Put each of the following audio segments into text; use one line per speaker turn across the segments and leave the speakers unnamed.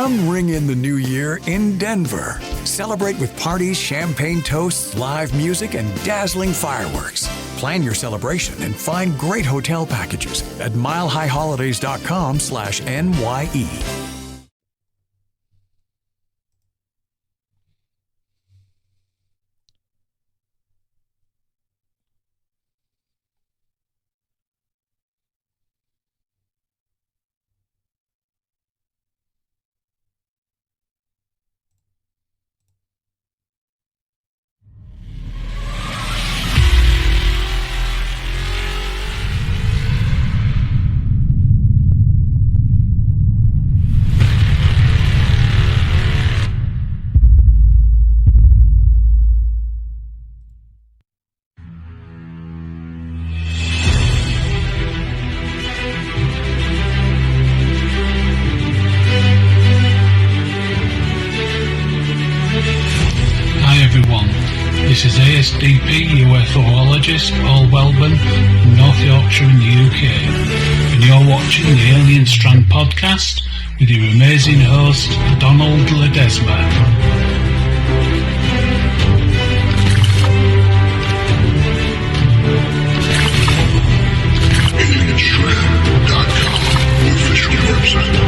Come ring in the new year in Denver. Celebrate with parties, champagne toasts, live music, and dazzling fireworks. Plan your celebration and find great hotel packages at milehighholidays.com/NYE.
This is ASDP UFOologist Paul Wellborn from North Yorkshire in the UK, and you're watching the Alien Strand podcast with your amazing host Donald Ledesma.
AlienStrand.com, the official website.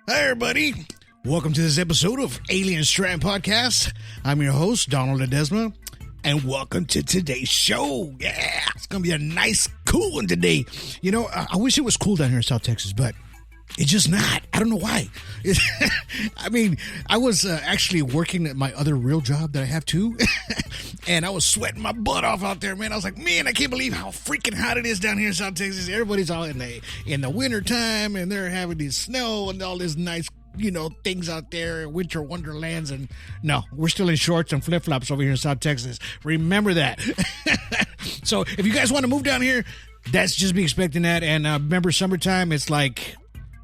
Hi, everybody. Welcome to this episode of Alien Strand Podcast. I'm your host, Donald Ledesma, and welcome to today's show. Yeah, it's going to be a nice, cool one today. You know, I wish it was cool down here in South Texas, but it's just not. I don't know why. I mean, I was actually working at my other real job that I have too, and I was sweating my butt off out there, man. I was like, man, I can't believe how freaking hot it is down here in South Texas. Everybody's all in the winter time, and they're having this snow and all this nice, you know, things out there, winter wonderlands, and no, we're still in shorts and flip-flops over here in South Texas. Remember that. So if you guys want to move down here, that's just be expecting that. And remember, summertime, it's like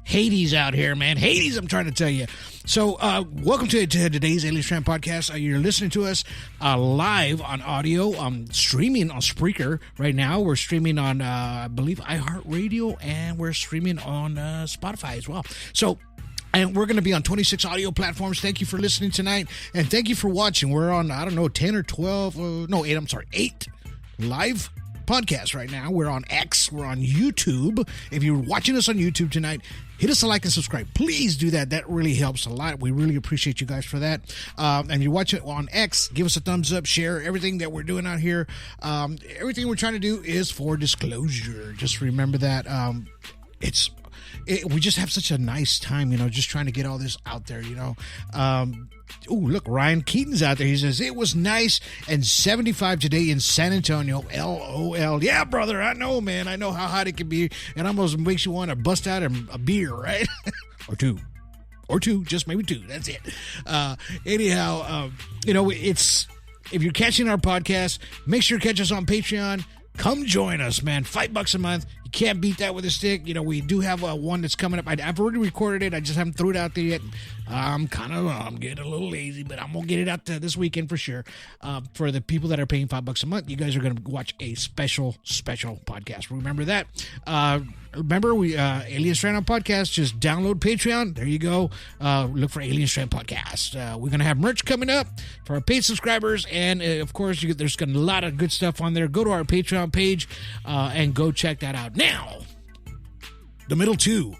Hades out here, man. Hades, I'm trying to tell you. So welcome to today's Alien Strand Podcast. You're listening to us live on audio, streaming on Spreaker right now. We're streaming on, I believe, iHeartRadio, and we're streaming on Spotify as well. So, and we're going to be on 26 audio platforms. Thank you for listening tonight, and thank you for watching. We're on, 10 or 12, 8 live podcasts right now. We're on X. We're on YouTube. If you're watching us on YouTube tonight, hit us a like and subscribe. Please do that. That really helps a lot. We really appreciate you guys for that. And you watch it on X, give us a thumbs up, share everything that we're doing out here. Everything we're trying to do is for disclosure. Just remember that we just have such a nice time, you know, just trying to get all this out there, you know. Look, Ryan Keaton's out there. He says, it was nice and 75 today in San Antonio. LOL. Yeah, brother, I know, man. I know how hot it can be. It almost makes you want to bust out a beer, right? Or two, just maybe two. That's it. Anyhow, you know, if you're catching our podcast, make sure to catch us on Patreon. come join us, man. $5 a month. You can't beat that with a stick. We do have one that's coming up. I've already recorded it. I just haven't threw it out there yet. I'm getting a little lazy, but I'm going to get it out this weekend for sure. For the people that are paying $5 a month, you guys are going to watch a special podcast. Remember that. Remember, we Alien Strand on Podcast. Just download Patreon. There you go. Look for Alien Strand Podcast. We're going to have merch coming up for our paid subscribers. And, of course, there's a lot of good stuff on there. Go to our Patreon page and go check that out. Now, the middle two.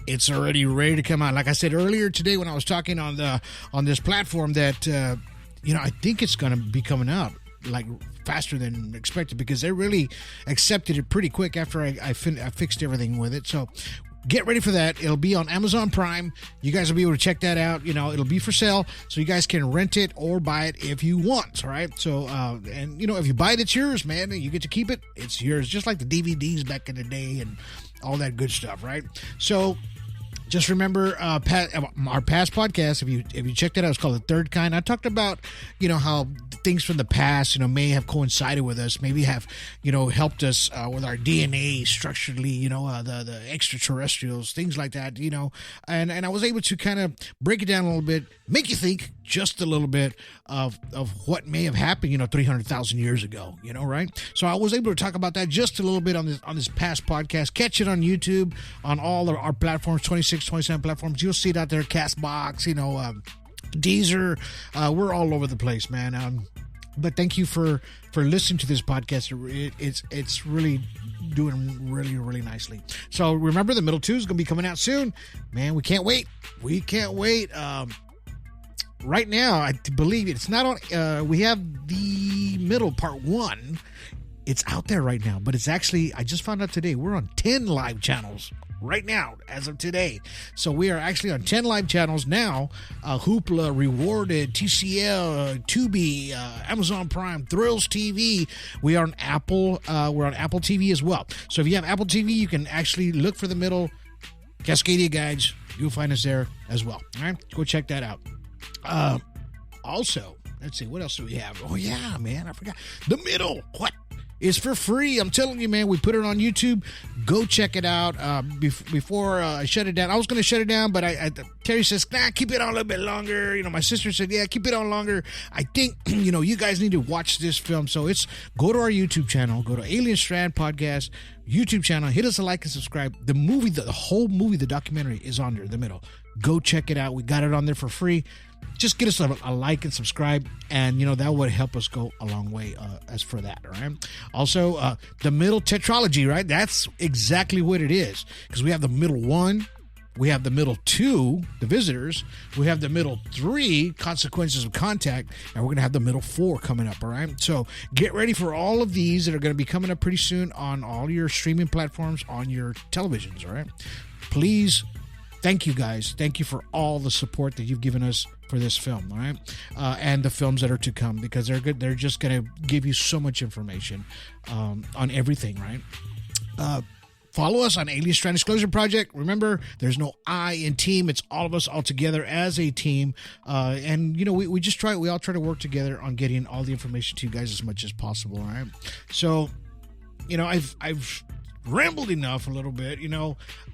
It's already ready to come out. Like I said earlier today when I was talking on this platform that, I think it's going to be coming out like faster than expected because they really accepted it pretty quick after I fixed everything with it. So get ready for that. It'll be on Amazon Prime. You guys will be able to check that out. It'll be for sale, so you guys can rent it or buy it if you want. All right. So, if you buy it, it's yours, man. You get to keep it. It's yours, just like the DVDs back in the day and all that good stuff, right? So, just remember our past podcast. If you checked it out, it's called The Third Kind. I talked about how things from the past may have coincided with us, maybe have helped us with our DNA structurally. The extraterrestrials, things like that. And I was able to kind of break it down a little bit, make you think just a little bit of what may have happened 300,000 years ago. Right? So I was able to talk about that just a little bit on this past podcast. Catch it on YouTube on all of our platforms, 26, 27 platforms. You'll see it out there. Castbox, Deezer. We're all over the place, man. But thank you for listening to this podcast. It's really doing really, really nicely. So remember, the middle two is going to be coming out soon. Man, we can't wait. Right now, I believe it's not on. We have the middle part one. It's out there right now, but it's actually, I just found out today, we're on 10 live channels right now as of today. So we are actually on 10 live channels now. Hoopla, Rewarded, TCL, Tubi, Amazon Prime, Thrills TV. We are on Apple. We're on Apple TV as well. So if you have Apple TV, you can actually look for the middle Cascadia Guides. You'll find us there as well. All right, go check that out. Also, let's see, what else do we have? Oh yeah, man, I forgot. The middle. What? It's for free. I'm telling you, man. We put it on YouTube. Go check it out. Before I shut it down, I was going to shut it down, but Terry says, keep it on a little bit longer. My sister said, yeah, keep it on longer. I think, you guys need to watch this film. So go to our YouTube channel. Go to Alien Strand Podcast YouTube channel. Hit us a like and subscribe. The movie, the whole movie, the documentary is on there, the middle. Go check it out. We got it on there for free. Just get us a like and subscribe, and that would help us go a long way as for that. All right. Also, the middle tetralogy, right? That's exactly what it is, because we have the middle one, we have the middle two, the visitors, we have the middle three, consequences of contact, and we're gonna have the middle four coming up. All right. So get ready for all of these that are going to be coming up pretty soon on all your streaming platforms, on your televisions. All right. Please. Thank you, guys. Thank you for all the support that you've given us for this film, all right? And the films that are to come, because they're good. They're just going to give you so much information on everything, right? Follow us on Alien Strand Disclosure Project. Remember, there's no I in team. It's all of us all together as a team. And, we all try to work together on getting all the information to you guys as much as possible, all right? So, I've rambled enough a little bit.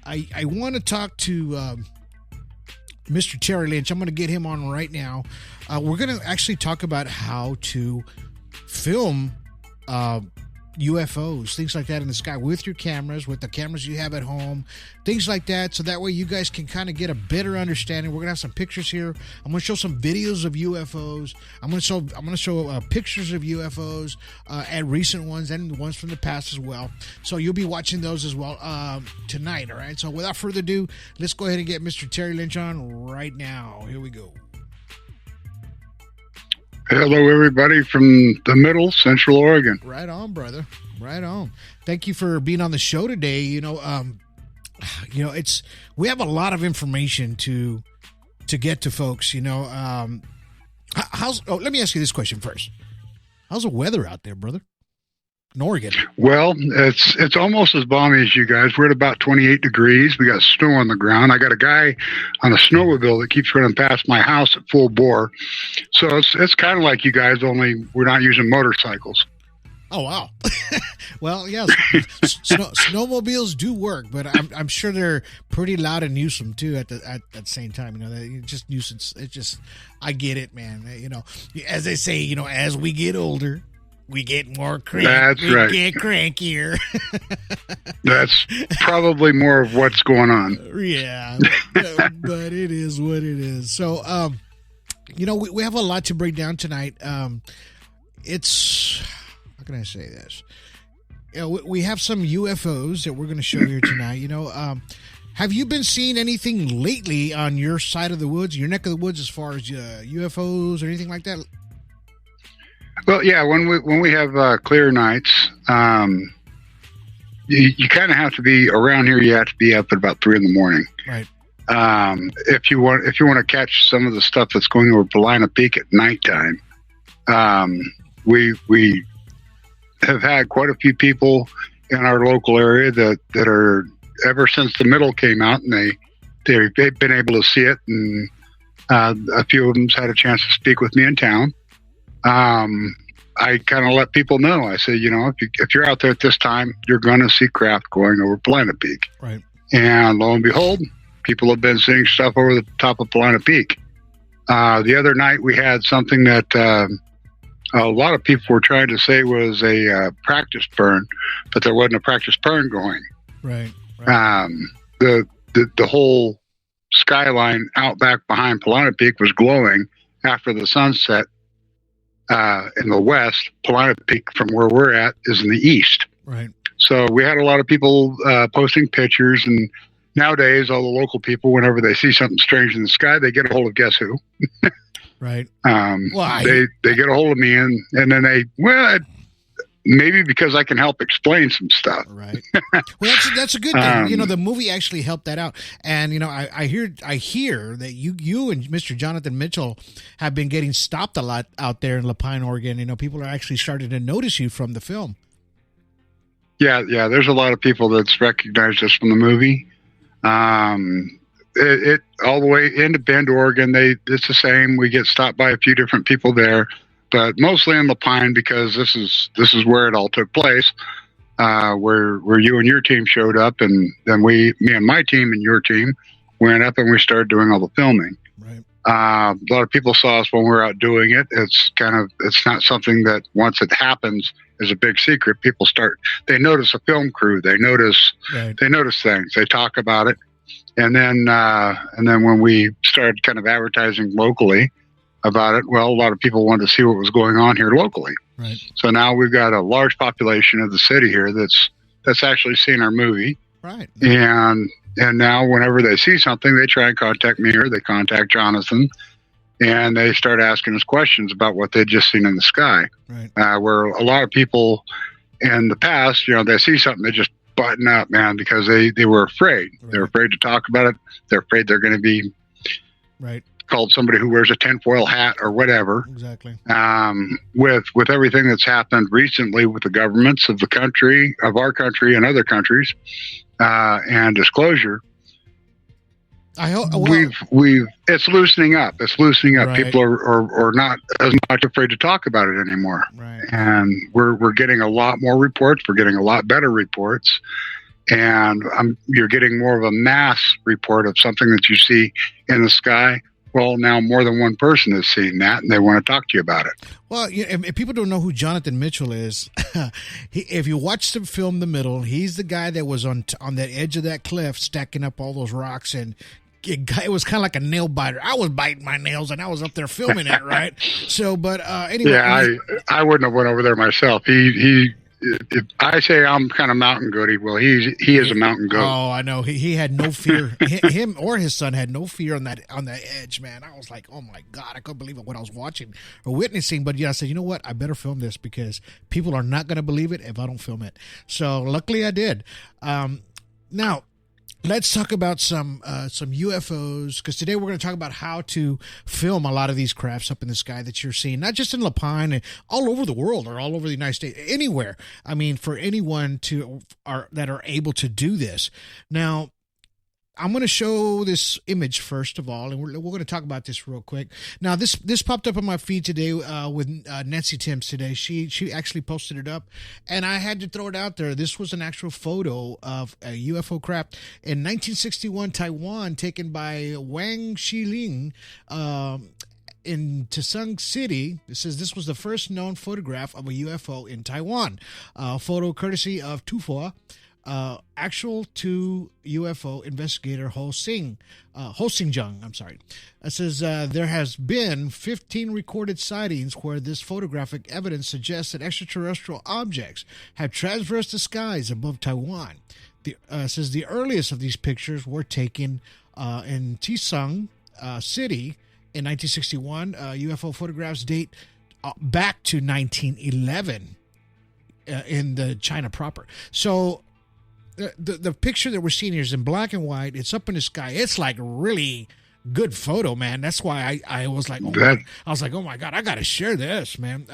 I want to talk to Mr. Terry Lynch. I'm going to get him on right now. We're going to actually talk about how to film UFOs, things like that in the sky with your cameras, with the cameras you have at home, things like that. So that way you guys can kind of get a better understanding. We're going to have some pictures here. I'm going to show some videos of UFOs. I'm going to show pictures of UFOs and recent ones and ones from the past as well. So you'll be watching those as well tonight. All right. So without further ado, let's go ahead and get Mr. Terry Lynch on right now. Here we go.
Hello, everybody from the middle, Central Oregon.
Right on, brother. Right on. Thank you for being on the show today. It's we have a lot of information to get to folks. Let me ask you this question first. How's the weather out there, brother? In Oregon.
Well, it's almost as balmy as you guys. We're at about 28 degrees. We got snow on the ground. I got a guy on a snowmobile that keeps running past my house at full bore. So it's kind of like you guys, only we're not using motorcycles.
Oh, wow. Well, yes, snowmobiles do work, but I'm sure they're pretty loud and nuisome too at the same time. You know, they just nuisance. It's just, I get it, man. You know, as they say, you know, as we get older, we get more cranky.
That's right.
We get crankier.
That's probably more of what's going on.
Yeah, but it is what it is. So, you know, we have a lot to break down tonight. It's, how can I say this? You know, we have some UFOs that we're going to show here tonight. You know, have you been seeing anything lately on your side of the woods, your neck of the woods, as far as UFOs or anything like that?
Well, yeah, when we have clear nights, you kind of have to be around here. You have to be up at about 3 a.m.
Right.
If you want to catch some of the stuff that's going over Paulina Peak at nighttime, we have had quite a few people in our local area that are, ever since the middle came out, and they've been able to see it, and a few of them's had a chance to speak with me in town. I kind of let people know. I say, you know, if you're out there at this time, you're going to see craft going over Paulina Peak.
Right.
And lo and behold, people have been seeing stuff over the top of Paulina Peak. The other night we had something that a lot of people were trying to say was a practice burn, but there wasn't a practice burn going.
Right.
The whole skyline out back behind Paulina Peak was glowing after the sunset. In the west, Paulina Peak, from where we're at, is in the east.
Right.
So we had a lot of people posting pictures, and nowadays, all the local people, whenever they see something strange in the sky, they get a hold of guess who?
Right.
They get a hold of me, and then maybe because I can help explain some stuff.
Right. Well, that's a good thing. You know, the movie actually helped that out. And, you know, I hear that you and Mr. Jonathan Mitchell have been getting stopped a lot out there in Lapine, Oregon. You know, people are actually starting to notice you from the film.
Yeah. There's a lot of people that's recognized us from the movie. It all the way into Bend, Oregon, it's the same. We get stopped by a few different people there. But mostly in Lapine, because this is where it all took place, where you and your team showed up, and then me and my team and your team went up and we started doing all the filming.
Right.
A lot of people saw us when we were out doing it. It's not something that once it happens is a big secret. People they notice a film crew, they notice things, they talk about it, and then when we started kind of advertising locally about it, well, a lot of people wanted to see what was going on here locally.
Right.
So now we've got a large population of the city here that's actually seen our movie.
Right.
And now whenever they see something, they try and contact me, or they contact Jonathan, and they start asking us questions about what they'd just seen in the sky.
Right.
Where a lot of people in the past, you know, they see something, they just button up, man, because they were afraid.
Right.
They're afraid to talk about it. They're afraid they're going to be called somebody who wears a tinfoil hat or whatever.
Exactly.
With everything that's happened recently with the governments of our country and other countries, and disclosure, it's loosening up. It's loosening up.
Right.
People are not as much afraid to talk about it anymore.
Right.
And we're getting a lot more reports. We're getting a lot better reports. And you're getting more of a mass report of something that you see in the sky. Well, now more than one person has seen that, and they want to talk to you about it.
Well, if people don't know who Jonathan Mitchell is, if you watch the film The Middle, he's the guy that was on that edge of that cliff stacking up all those rocks, and it was kind of like a nail biter. I was biting my nails, and I was up there filming it, right? So, but anyway.
Yeah, I wouldn't have went over there myself. If I say I'm kind of mountain goaty, well, he is a mountain goat.
Oh, I know. He had no fear. Him or his son had no fear on that edge, man. I was like, oh my God, I couldn't believe it what I was watching or witnessing. But yeah, I said, you know what? I better film this because people are not going to believe it if I don't film it. So luckily I did. Now, let's talk about some UFOs, because today we're going to talk about how to film a lot of these crafts up in the sky that you're seeing, not just in Lapine, and all over the world or all over the United States, anywhere. I mean, for anyone that are able to do this. Now, I'm going to show this image first of all, and we're going to talk about this real quick. Now, this popped up on my feed today with Nancy Timms today. She actually posted it up, and I had to throw it out there. This was an actual photo of a UFO craft in 1961 Taiwan, taken by Wang Xiling in Tisang City. It says this was the first known photograph of a UFO in Taiwan. Photo courtesy of Tufo. Actual to UFO investigator Ho Xingjang. I'm sorry. It says there has been 15 recorded sightings where this photographic evidence suggests that extraterrestrial objects have traversed the skies above Taiwan. Says the earliest of these pictures were taken in Tisang City in 1961. UFO photographs date back to 1911 in the China proper. So the picture that we're seeing here is in black and white. It's up in the sky. It's like really good photo, man. That's why I was like, oh my God, I got to share this, man.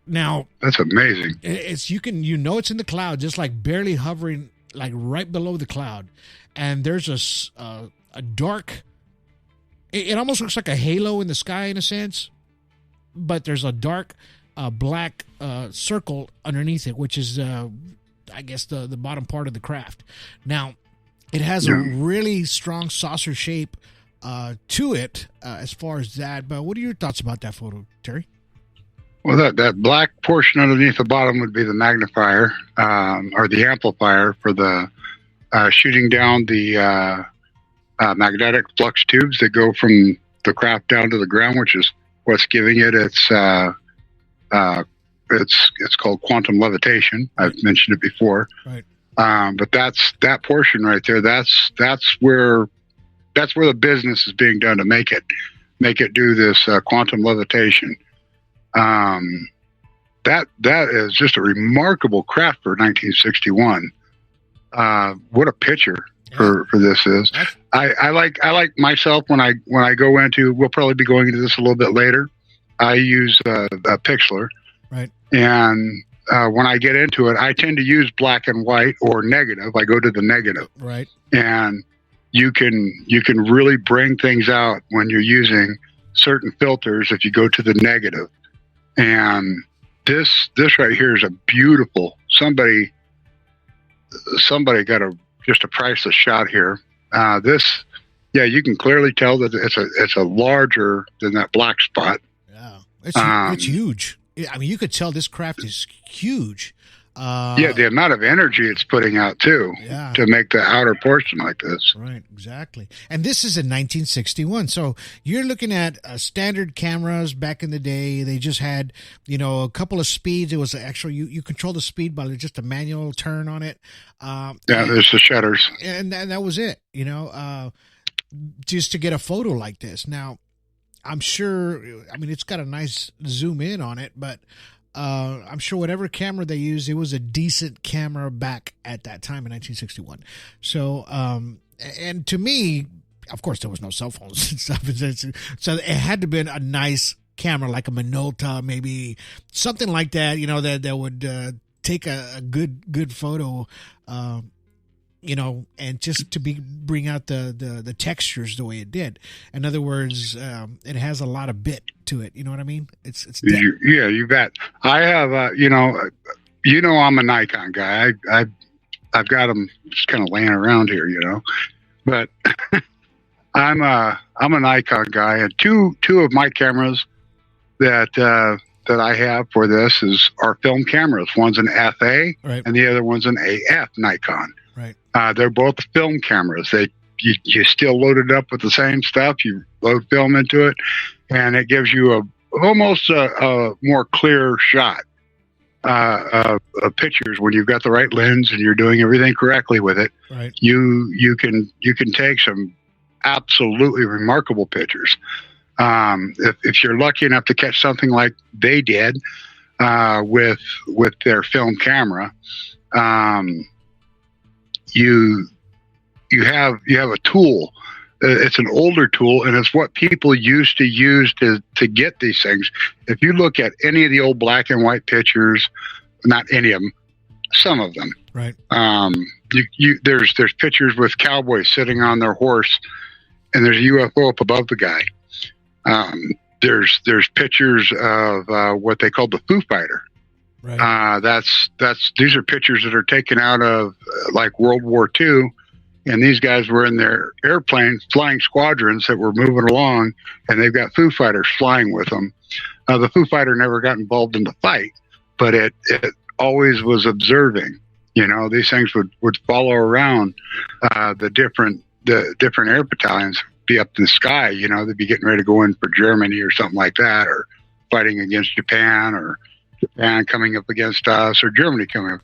Now
that's amazing.
It's it's in the cloud, just like barely hovering, like right below the cloud, and there's a dark. It almost looks like a halo in the sky in a sense, but there's a dark black circle underneath it, which is I guess the bottom part of the craft. Now, it has a really strong saucer shape to it as far as that. But what are your thoughts about that photo, Terry?
Well, that black portion underneath the bottom would be the magnifier or the amplifier for the shooting down the magnetic flux tubes that go from the craft down to the ground, which is what's giving it its it's called quantum levitation. I've mentioned it before.
Right.
But that portion right there. That's where the business is being done to make it do this quantum levitation. That is just a remarkable craft for 1961. What a picture for this is. I like myself when I go into. We'll probably be going into this a little bit later. I use a Pixlr.
Right.
And when I get into it, I tend to use black and white or negative. I go to the negative.
Right.
And you can really bring things out when you're using certain filters if you go to the negative. And this right here is a beautiful. Somebody got just a priceless shot here. You can clearly tell that it's a larger than that black spot.
Yeah, it's huge. I mean, you could tell this craft is huge.
The amount of energy it's putting out too to make the outer portion like this.
Right, exactly. And this is in 1961. So you're looking at standard cameras back in the day. They just had, a couple of speeds. It was actually, you control the speed by just a manual turn on it.
There's the shutters.
And that was it, just to get a photo like this. Now, I'm sure, it's got a nice zoom in on it, but I'm sure whatever camera they used, it was a decent camera back at that time in 1961. So, and to me, of course, there was no cell phones and stuff. So it had to have been a nice camera, like a Minolta, maybe something like that, that would take a good photo, and just to bring out the textures the way it did. In other words, it has a lot of bit to it. You know what I mean?
You bet. I have, I'm a Nikon guy. I've got them just kind of laying around here, but I'm a Nikon guy, and two of my cameras that I have for this are film cameras. One's an FA, right, and the other one's an AF Nikon.
Right.
They're both film cameras. You still load it up with the same stuff. You load film into it, and it gives you almost a more clear shot of pictures when you've got the right lens and you're doing everything correctly with it.
Right.
You can take some absolutely remarkable pictures. If you're lucky enough to catch something like they did with their film camera. You have a tool. It's an older tool, and it's what people used to use to get these things. If you look at any of the old black and white pictures, not any of them, Some of them.
Right.
There's pictures with cowboys sitting on their horse, and there's a UFO up above the guy. There's pictures of what they call the Foo Fighter.
Right.
These are pictures that are taken out of like World War II, and these guys were in their airplanes, flying squadrons that were moving along, and they've got Foo Fighters flying with them. The Foo Fighter never got involved in the fight, but it always was observing. These things would follow around the different air battalions, be up in the sky. They'd be getting ready to go in for Germany or something like that, or fighting against Japan, or Japan coming up against us, or Germany coming up.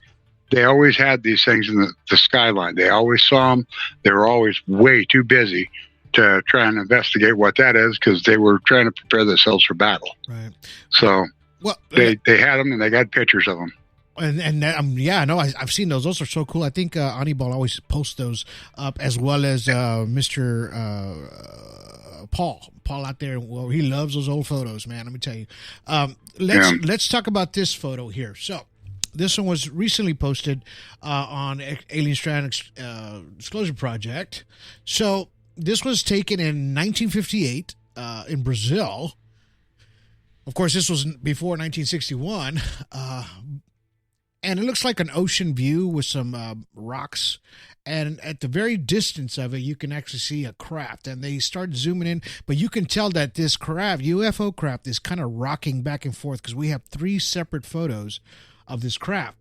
They always had these things in the skyline. They always saw them. They were always way too busy to try and investigate what that is, because they were trying to prepare themselves for battle.
Right.
So they had them, and they got pictures of them.
And I've seen those. Those are so cool. I think Anibal always posts those up, as well as Mr. Paul out there. Well, he loves those old photos, man. Let me tell you. Let's talk about this photo here. So this one was recently posted on Alien Strand Disclosure Project. So this was taken in 1958 in Brazil. Of course, this was before 1961. And it looks like an ocean view with some rocks. And at the very distance of it, you can actually see a craft. And they start zooming in. But you can tell that this craft, UFO craft, is kind of rocking back and forth, because we have 3 separate photos of this craft.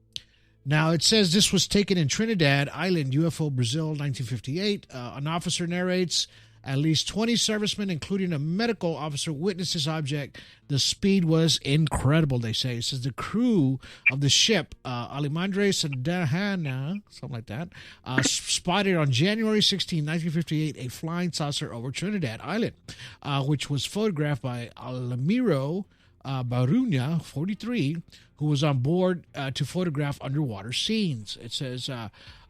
Now, it says this was taken in Trinidad Island, UFO, Brazil, 1958. An officer narrates at least 20 servicemen, including a medical officer, witnessed this object. The speed was incredible, they say. It says the crew of the ship, Alimandre Sandahana, something like that, spotted on January 16, 1958, a flying saucer over Trinidad Island, which was photographed by Alamiro Barunya, 43, who was on board to photograph underwater scenes. It says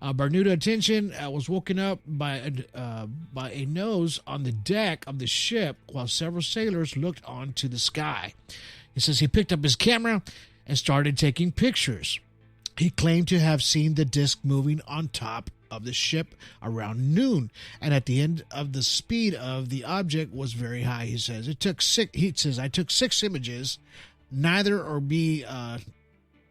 Bermuda attention was woken up by a nose on the deck of the ship while several sailors looked onto the sky. It says he picked up his camera and started taking pictures. He claimed to have seen the disc moving on top of the ship around noon, and at the end of the speed of the object was very high. He says I took 6 images, neither or be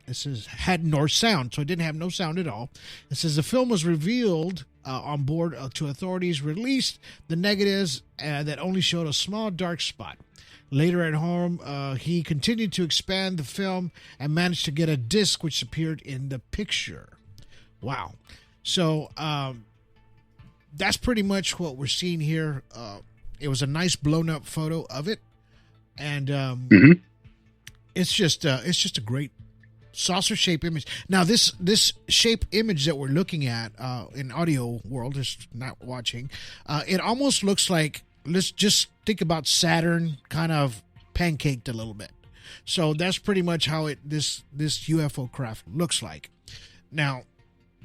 it says had nor sound, so it didn't have no sound at all. It says the film was revealed on board to authorities, released the negatives that only showed a small dark spot. Later at home, he continued to expand the film and managed to get a disc which appeared in the picture. Wow. So that's pretty much what we're seeing here. It was a nice blown up photo of it, and it's just a great saucer shape image. Now this shape image that we're looking at in audio world, just not watching, it almost looks like, let's just think about Saturn kind of pancaked a little bit. So that's pretty much how this UFO craft looks like. Now,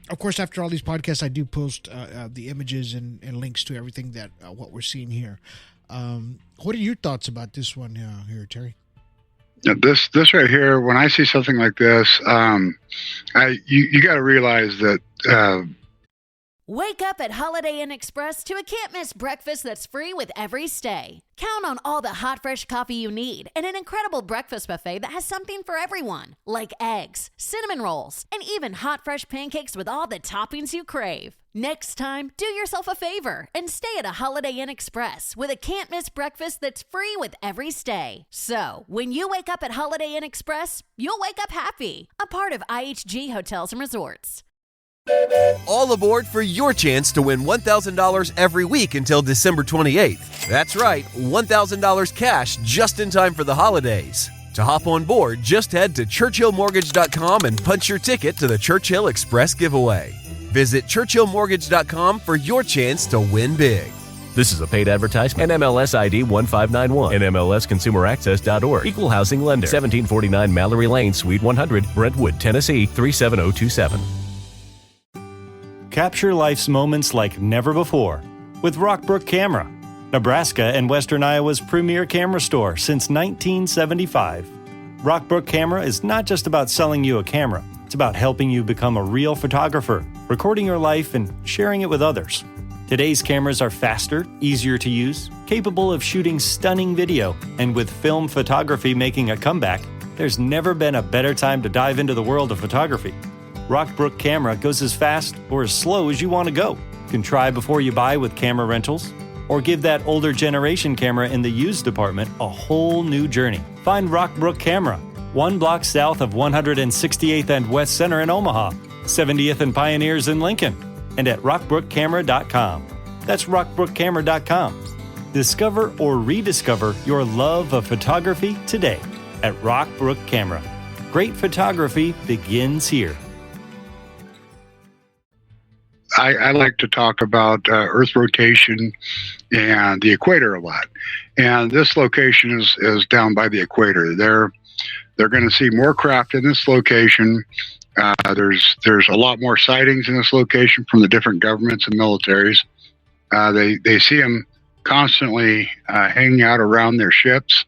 of course, after all these podcasts, I do post the images and links to everything that what we're seeing here. What are your thoughts about this one here, Terry?
This right here, when I see something like this, you got to realize that.
Wake up at Holiday Inn Express to a can't-miss breakfast that's free with every stay. Count on all the hot, fresh coffee you need and an incredible breakfast buffet that has something for everyone, like eggs, cinnamon rolls, and even hot, fresh pancakes with all the toppings you crave. Next time, do yourself a favor and stay at a Holiday Inn Express with a can't-miss breakfast that's free with every stay. So, when you wake up at Holiday Inn Express, you'll wake up happy. A part of IHG Hotels and Resorts.
All aboard for your chance to win $1,000 every week until December 28th. That's right, $1,000 cash just in time for the holidays. To hop on board, just head to ChurchillMortgage.com and punch your ticket to the Churchill Express giveaway. Visit ChurchillMortgage.com for your chance to win big.
This is a paid advertisement. NMLS ID 1591. NMLSConsumerAccess.org. Equal housing lender. 1749 Mallory Lane, Suite 100, Brentwood, Tennessee 37027.
Capture life's moments like never before with Rockbrook Camera, Nebraska and Western Iowa's premier camera store since 1975. Rockbrook Camera is not just about selling you a camera. It's about helping you become a real photographer, recording your life and sharing it with others. Today's cameras are faster, easier to use, capable of shooting stunning video, and with film photography making a comeback, there's never been a better time to dive into the world of photography. Rockbrook Camera goes as fast or as slow as you want to go. You can try before you buy with camera rentals, or give that older generation camera in the used department a whole new journey. Find Rockbrook Camera, 1 block south of 168th and West Center in Omaha, 70th and Pioneers in Lincoln, and at rockbrookcamera.com. That's rockbrookcamera.com. Discover or rediscover your love of photography today at Rockbrook Camera. Great photography begins here.
I like to talk about Earth rotation and the equator a lot. And this location is down by the equator. They're going to see more craft in this location. There's a lot more sightings in this location from the different governments and militaries. They see them constantly hanging out around their ships.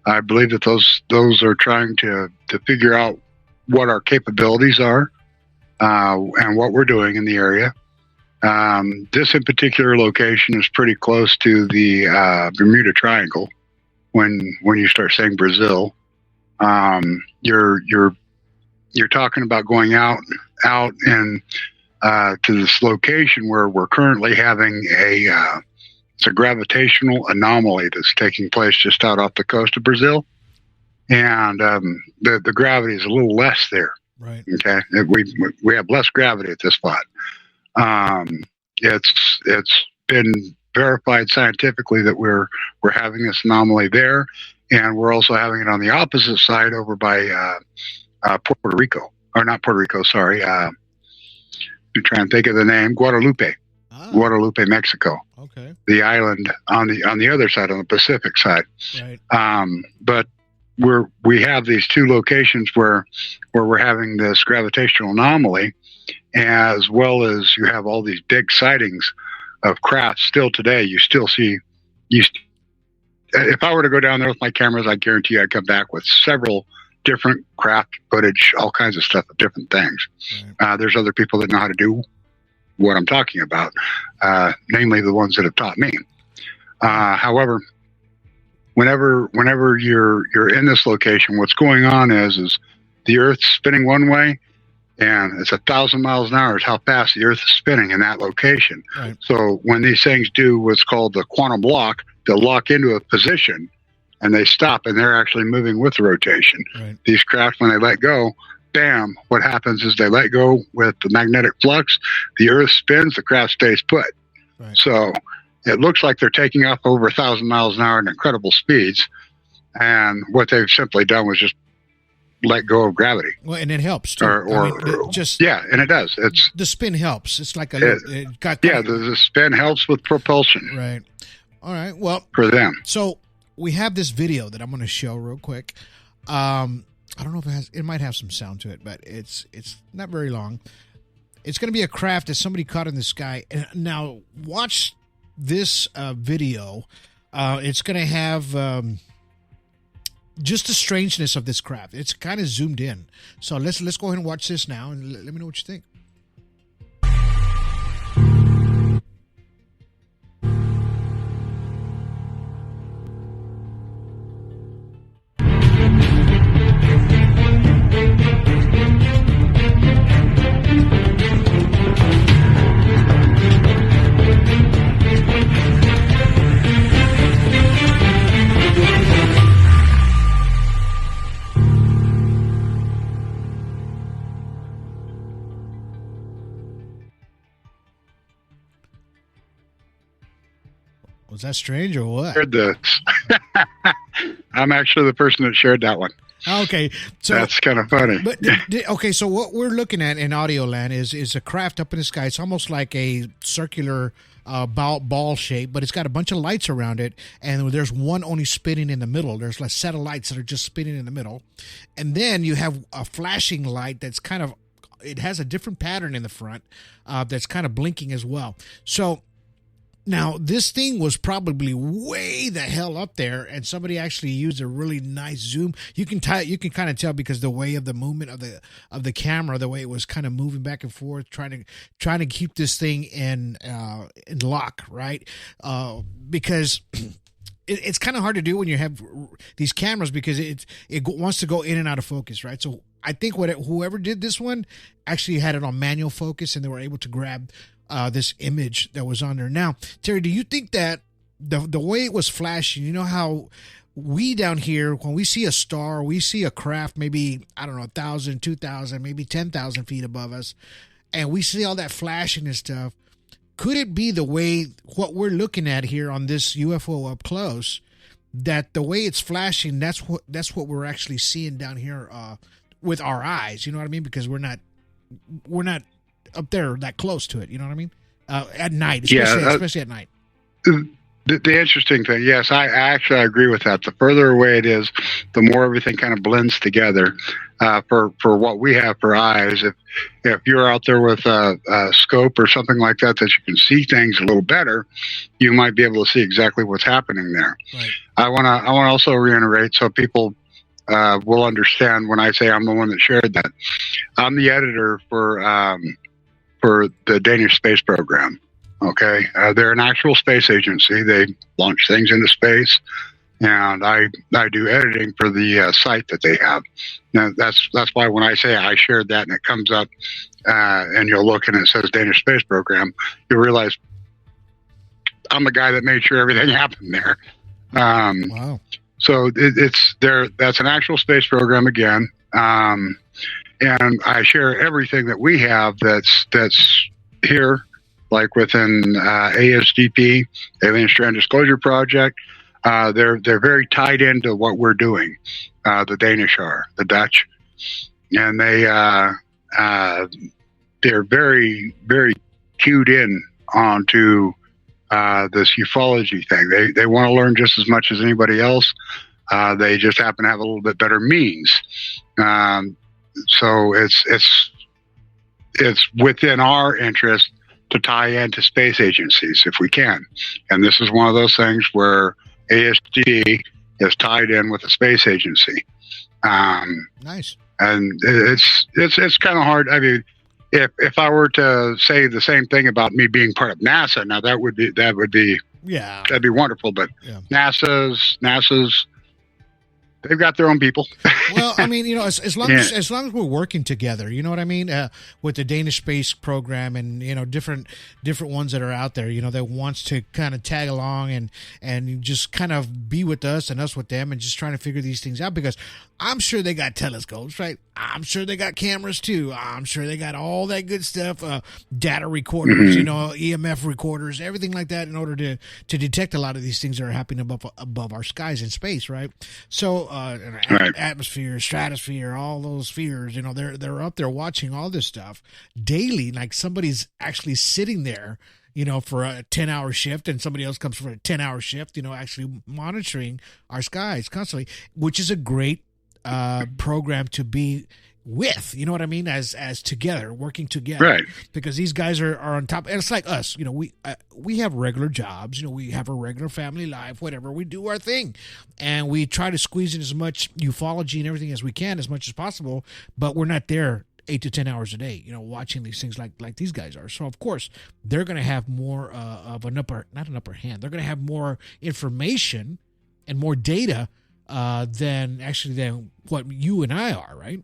I believe that those are trying to figure out what our capabilities are and what we're doing in the area. This in particular location is pretty close to the Bermuda Triangle. When you start saying Brazil, you're talking about going out and to this location where we're currently having it's a gravitational anomaly that's taking place just out off the coast of Brazil, and the gravity is a little less there.
Right.
Okay. We have less gravity at this spot. It's been verified scientifically that we're having this anomaly there, and we're also having it on the opposite side over by Puerto Rico, or not Puerto Rico. Sorry, I'm trying to think of the name. Guadalupe, Mexico.
Okay.
The island on the other side, on the Pacific side.
Right.
But we have these two locations where we're having this gravitational anomaly, as well as you have all these big sightings of craft still today. You still see, if I were to go down there with my cameras, I guarantee I'd come back with several different craft footage, all kinds of stuff of different things. Right. There's other people that know how to do what I'm talking about, namely the ones that have taught me. However, whenever you're in this location, what's going on is the Earth's spinning one way, and it's 1,000 miles an hour is how fast the Earth is spinning in that location.
Right.
So when these things do what's called the quantum lock, they'll lock into a position and they stop, and they're actually moving with the rotation.
Right.
These craft, when they let go, bam, what happens is they let go with the magnetic flux, the Earth spins, the craft stays put.
Right.
So it looks like they're taking off over 1,000 miles an hour at incredible speeds. And what they've simply done was just let go of gravity.
Well, and it helps too.
And it does. It's
the spin helps. It's like
the spin helps with propulsion.
Right. All right. Well,
for them.
So we have this video that I'm going to show real quick. I don't know if it might have some sound to it, but it's not very long. It's going to be a craft that somebody caught in the sky. And now watch this video. It's going to have just the strangeness of this craft. It's kind of zoomed in. So let's go ahead and watch this now, and let me know what you think. Was that strange or what?
Shared this. I'm actually the person that shared that one.
Okay, so
that's kind of funny.
But okay, so what we're looking at in audio land is a craft up in the sky. It's almost like a circular ball shape, but it's got a bunch of lights around it, and there's one only spinning in the middle. There's like satellites that are just spinning in the middle, and then you have a flashing light that's kind of, it has a different pattern in the front that's kind of blinking as well. So Now, this thing was probably way the hell up there, and somebody actually used a really nice zoom. You can kind of tell because the way of the movement of the camera, the way it was kind of moving back and forth, trying to keep this thing in lock, right? Because it's kind of hard to do when you have these cameras because it wants to go in and out of focus, right? So I think whoever did this one actually had it on manual focus, and they were able to grab this image that was on there. Now, Terry, do you think that the way it was flashing, you know how we down here, when we see a star, we see a craft maybe, I don't know, 1,000, 2,000, maybe 10,000 feet above us, and we see all that flashing and stuff. Could it be the way what we're looking at here on this UFO up close, that the way it's flashing, that's what we're actually seeing down here with our eyes? You know what I mean? Because we're not up there that close to it, you know what I mean? At night, especially at night.
The interesting thing, yes, I actually agree with that. The further away it is, the more everything kind of blends together. For what we have for eyes, if you're out there with a scope or something like that you can see things a little better, you might be able to see exactly what's happening there. Right. I want to also reiterate so people will understand when I say I'm the one that shared that. I'm the editor for the Danish space program. Okay, they're an actual space agency. They launch things into space, and I do editing for the site that they have. Now that's why when I say I shared that and it comes up, and you'll look and it says Danish space program, you'll realize I'm the guy that made sure everything happened there.
Wow.
So it's there. That's an actual space program again. And I share everything that we have that's here, like within ASDP, Alien Strand Disclosure Project. They're very tied into what we're doing. The Danish are, the Dutch, and they're very, very cued in onto this ufology thing. They want to learn just as much as anybody else. They just happen to have a little bit better means. So it's within our interest to tie into space agencies if we can. And this is one of those things where ASD is tied in with a space agency.
Nice.
And it's kind of hard. I mean, if I were to say the same thing about me being part of NASA, now that would be
yeah,
that'd be wonderful. But
yeah.
NASA's they've got their own people.
Well, I mean, as long as we're working together, you know what I mean, with the Danish space program and different ones that are out there, that wants to kind of tag along and just kind of be with us and us with them and just trying to figure these things out, because I'm sure they got telescopes, right? I'm sure they got cameras too. I'm sure they got all that good stuff, data recorders, EMF recorders, everything like that, in order to detect a lot of these things that are happening above our skies in space, right? So,
right.
Atmosphere, stratosphere, all those spheres, they're up there watching all this stuff daily. Like somebody's actually sitting there, for a 10-hour shift, and somebody else comes for a 10-hour shift, actually monitoring our skies constantly, which is a great program to be with, you know what I mean, as together, working together,
right? Because
these guys are on top, and it's like us, we have regular jobs, we have a regular family life, whatever, we do our thing, and we try to squeeze in as much ufology and everything as we can, as much as possible, but we're not there 8 to 10 hours a day, watching these things like these guys are. So of course they're going to have more of not an upper hand. They're going to have more information and more data than what you and I are, right?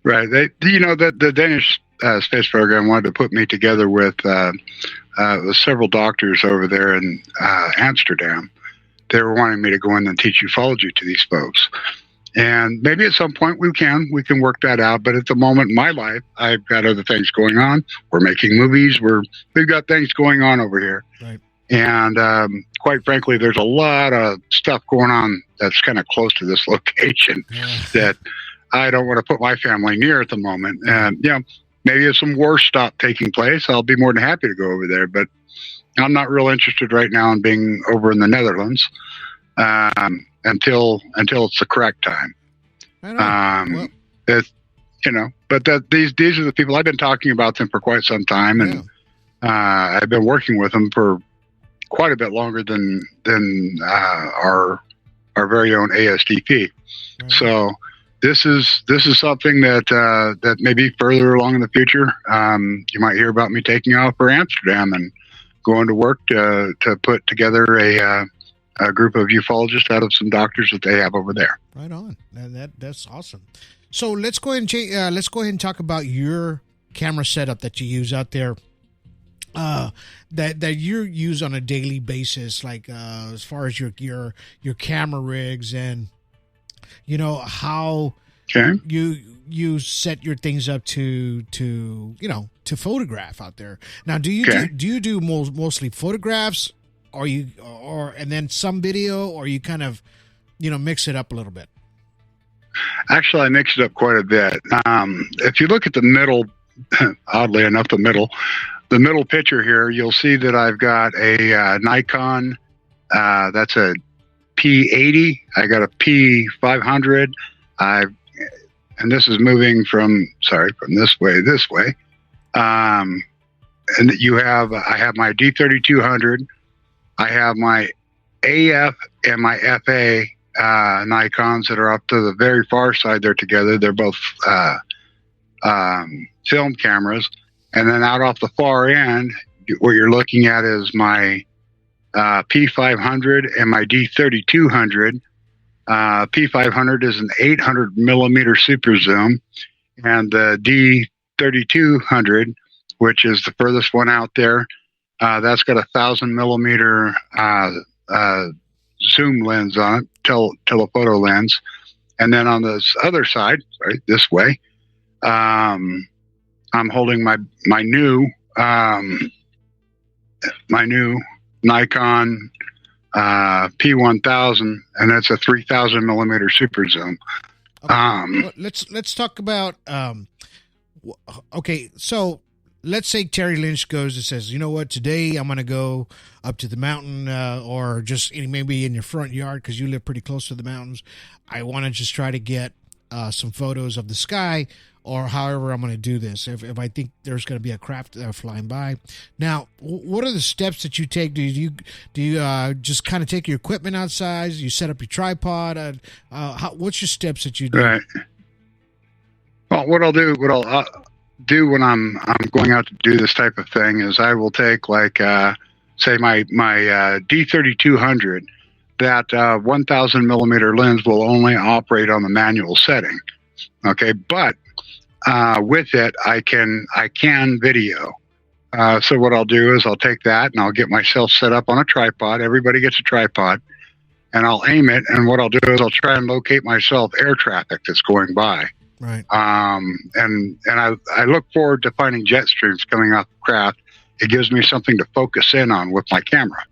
Right. The Danish space program wanted to put me together with several doctors over there in Amsterdam. They were wanting me to go in and teach ufology to these folks. And maybe at some point we can work that out. But at the moment in my life, I've got other things going on. We're making movies. We've got things going on over here.
Right.
And quite frankly, there's a lot of stuff going on that's kind of close to this location that I don't want to put my family near at the moment. And, maybe if some wars stop taking place, I'll be more than happy to go over there. But I'm not real interested right now in being over in the Netherlands until it's the correct time.
I know.
But these are the people I've been talking about them for quite some time. And I've been working with them for quite a bit longer than our very own ASDP. Right. So this is something that may be further along in the future. You might hear about me taking off for Amsterdam and going to work to put together a group of ufologists out of some doctors that they have over there.
Right on, and that's awesome. So let's go ahead and talk about your camera setup that you use out there. That you use on a daily basis, like as far as your camera rigs and how you set your things up to photograph out there. Now, do you do mostly photographs, and then some video, or you kind of mix it up a little bit?
Actually, I mix it up quite a bit. If you look at the middle, oddly enough, the middle picture here, you'll see that I've got a Nikon. That's a P80. I got a P500. And this is moving from this way. And I have my D3200. I have my AF and my FA Nikons that are up to the very far side. They're together. They're both film cameras. And then out off the far end, what you're looking at is my P500 and my D3200. P500 is an 800 millimeter super zoom, and the D3200, which is the furthest one out there, that's got 1,000 millimeter zoom lens on it, telephoto lens. And then on this other side, this way, I'm holding my new Nikon P1000, and that's a 3,000 millimeter super zoom.
Okay. Let's talk about. Okay, so let's say Terry Lynch goes and says, "You know what? Today I'm going to go up to the mountain, or just maybe in your front yard because you live pretty close to the mountains. I want to just try to get some photos of the sky." Or however I'm going to do this, if I think there's going to be a craft flying by. Now, what are the steps that you take? Do you just kind of take your equipment outside? You set up your tripod? What's your steps that you do?
Right. Well, what I'll do when I'm going out to do this type of thing is I will take say my D3200. That 1,000 millimeter lens will only operate on the manual setting. Okay, but with it, I can video. So what I'll do is I'll take that and I'll get myself set up on a tripod. Everybody gets a tripod, and I'll aim it. And what I'll do is I'll try and locate myself air traffic that's going by.
Right.
And I look forward to finding jet streams coming off the craft. It gives me something to focus in on with my camera,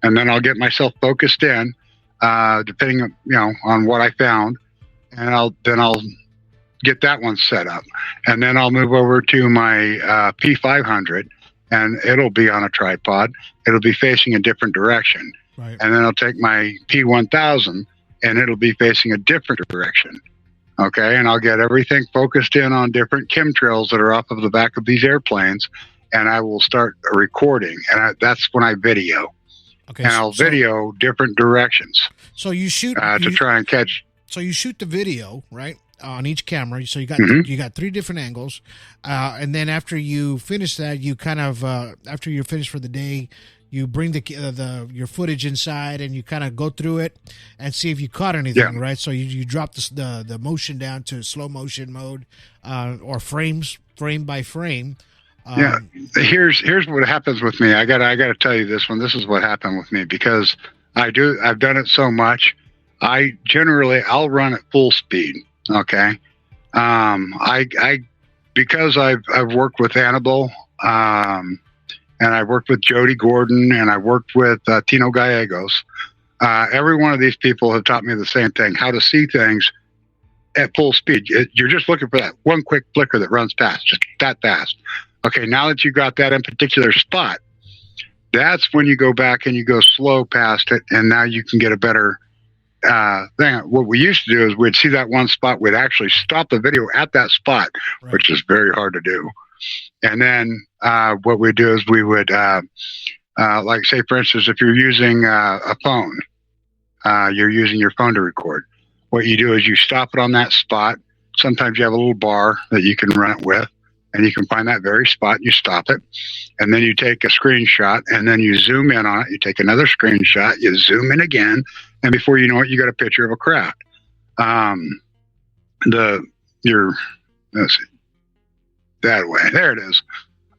and then I'll get myself focused in, depending on what I found, and I'll get that one set up, and then I'll move over to my P500, and it'll be on a tripod. It'll be facing a different direction.
Right.
And then I'll take my P1000, and it'll be facing a different direction. Okay, and I'll get everything focused in on different chemtrails that are off of the back of these airplanes, and I will start recording, and that's when I video. Okay, and I'll video different directions.
So you shoot
to try and catch.
So you shoot the video, right? On each camera, so you got 3 different angles, and then after you finish that, you kind of after you're finished for the day, you bring your footage inside and you kind of go through it and see if you caught anything, right? So you drop the motion down to slow motion mode, or frame by frame.
Here's what happens with me. I gotta tell you this one. This is what happened with me because I've done it so much. I'll run at full speed. Okay. Because I've worked with Annabelle, and I worked with Jody Gordon, and I worked with Tino Gallegos. Every one of these people have taught me the same thing: how to see things at full speed. You're just looking for that one quick flicker that runs past, just that fast. Okay. Now that you got that in particular spot, that's when you go back and you go slow past it, and now you can get a better thing. What we used to do is we'd see that one spot, we'd actually stop the video at that spot,
Right.
which is very hard to do. And then what we do is we would, like say, for instance, if you're using a phone, you're using your phone to record. What you do is you stop it on that spot. Sometimes you have a little bar that you can run it with, and you can find that very spot. You stop it, and then you take a screenshot, and then you zoom in on it. You take another screenshot, you zoom in again, and before you know it, you got a picture of a craft. Let's see, that way. There it is.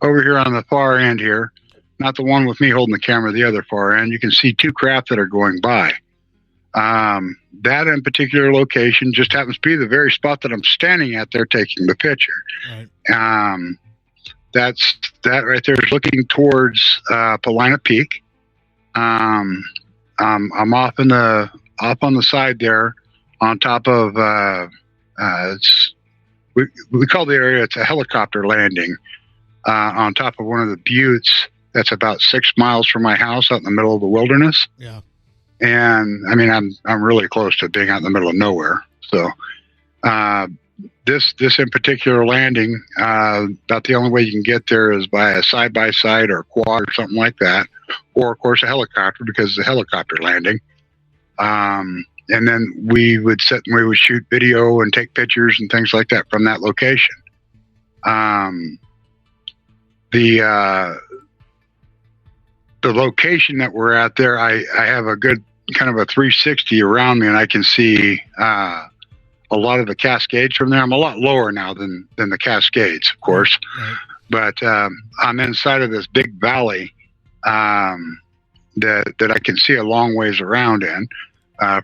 Over here on the far end here, not the one with me holding the camera, the other far end, you can see two craft that are going by. That in particular location just happens to be the very spot that I'm standing at there taking the picture.
Right.
That right there is looking towards Paulina Peak. I'm off on the side there, on top of we call the area, it's a helicopter landing on top of one of the buttes that's about 6 miles from my house out in the middle of the wilderness.
Yeah.
And I mean, I'm really close to being out in the middle of nowhere. So this in particular landing, about the only way you can get there is by a side-by-side or a quad or something like that, or of course a helicopter, because it's a helicopter landing. And then we would sit and we would shoot video and take pictures and things like that from that location. The location that we're at there, I have a good kind of a 360 around me, and I can see a lot of the Cascades from there. I'm a lot lower now than the Cascades, of course,
Right.
but I'm inside of this big valley that I can see a long ways around in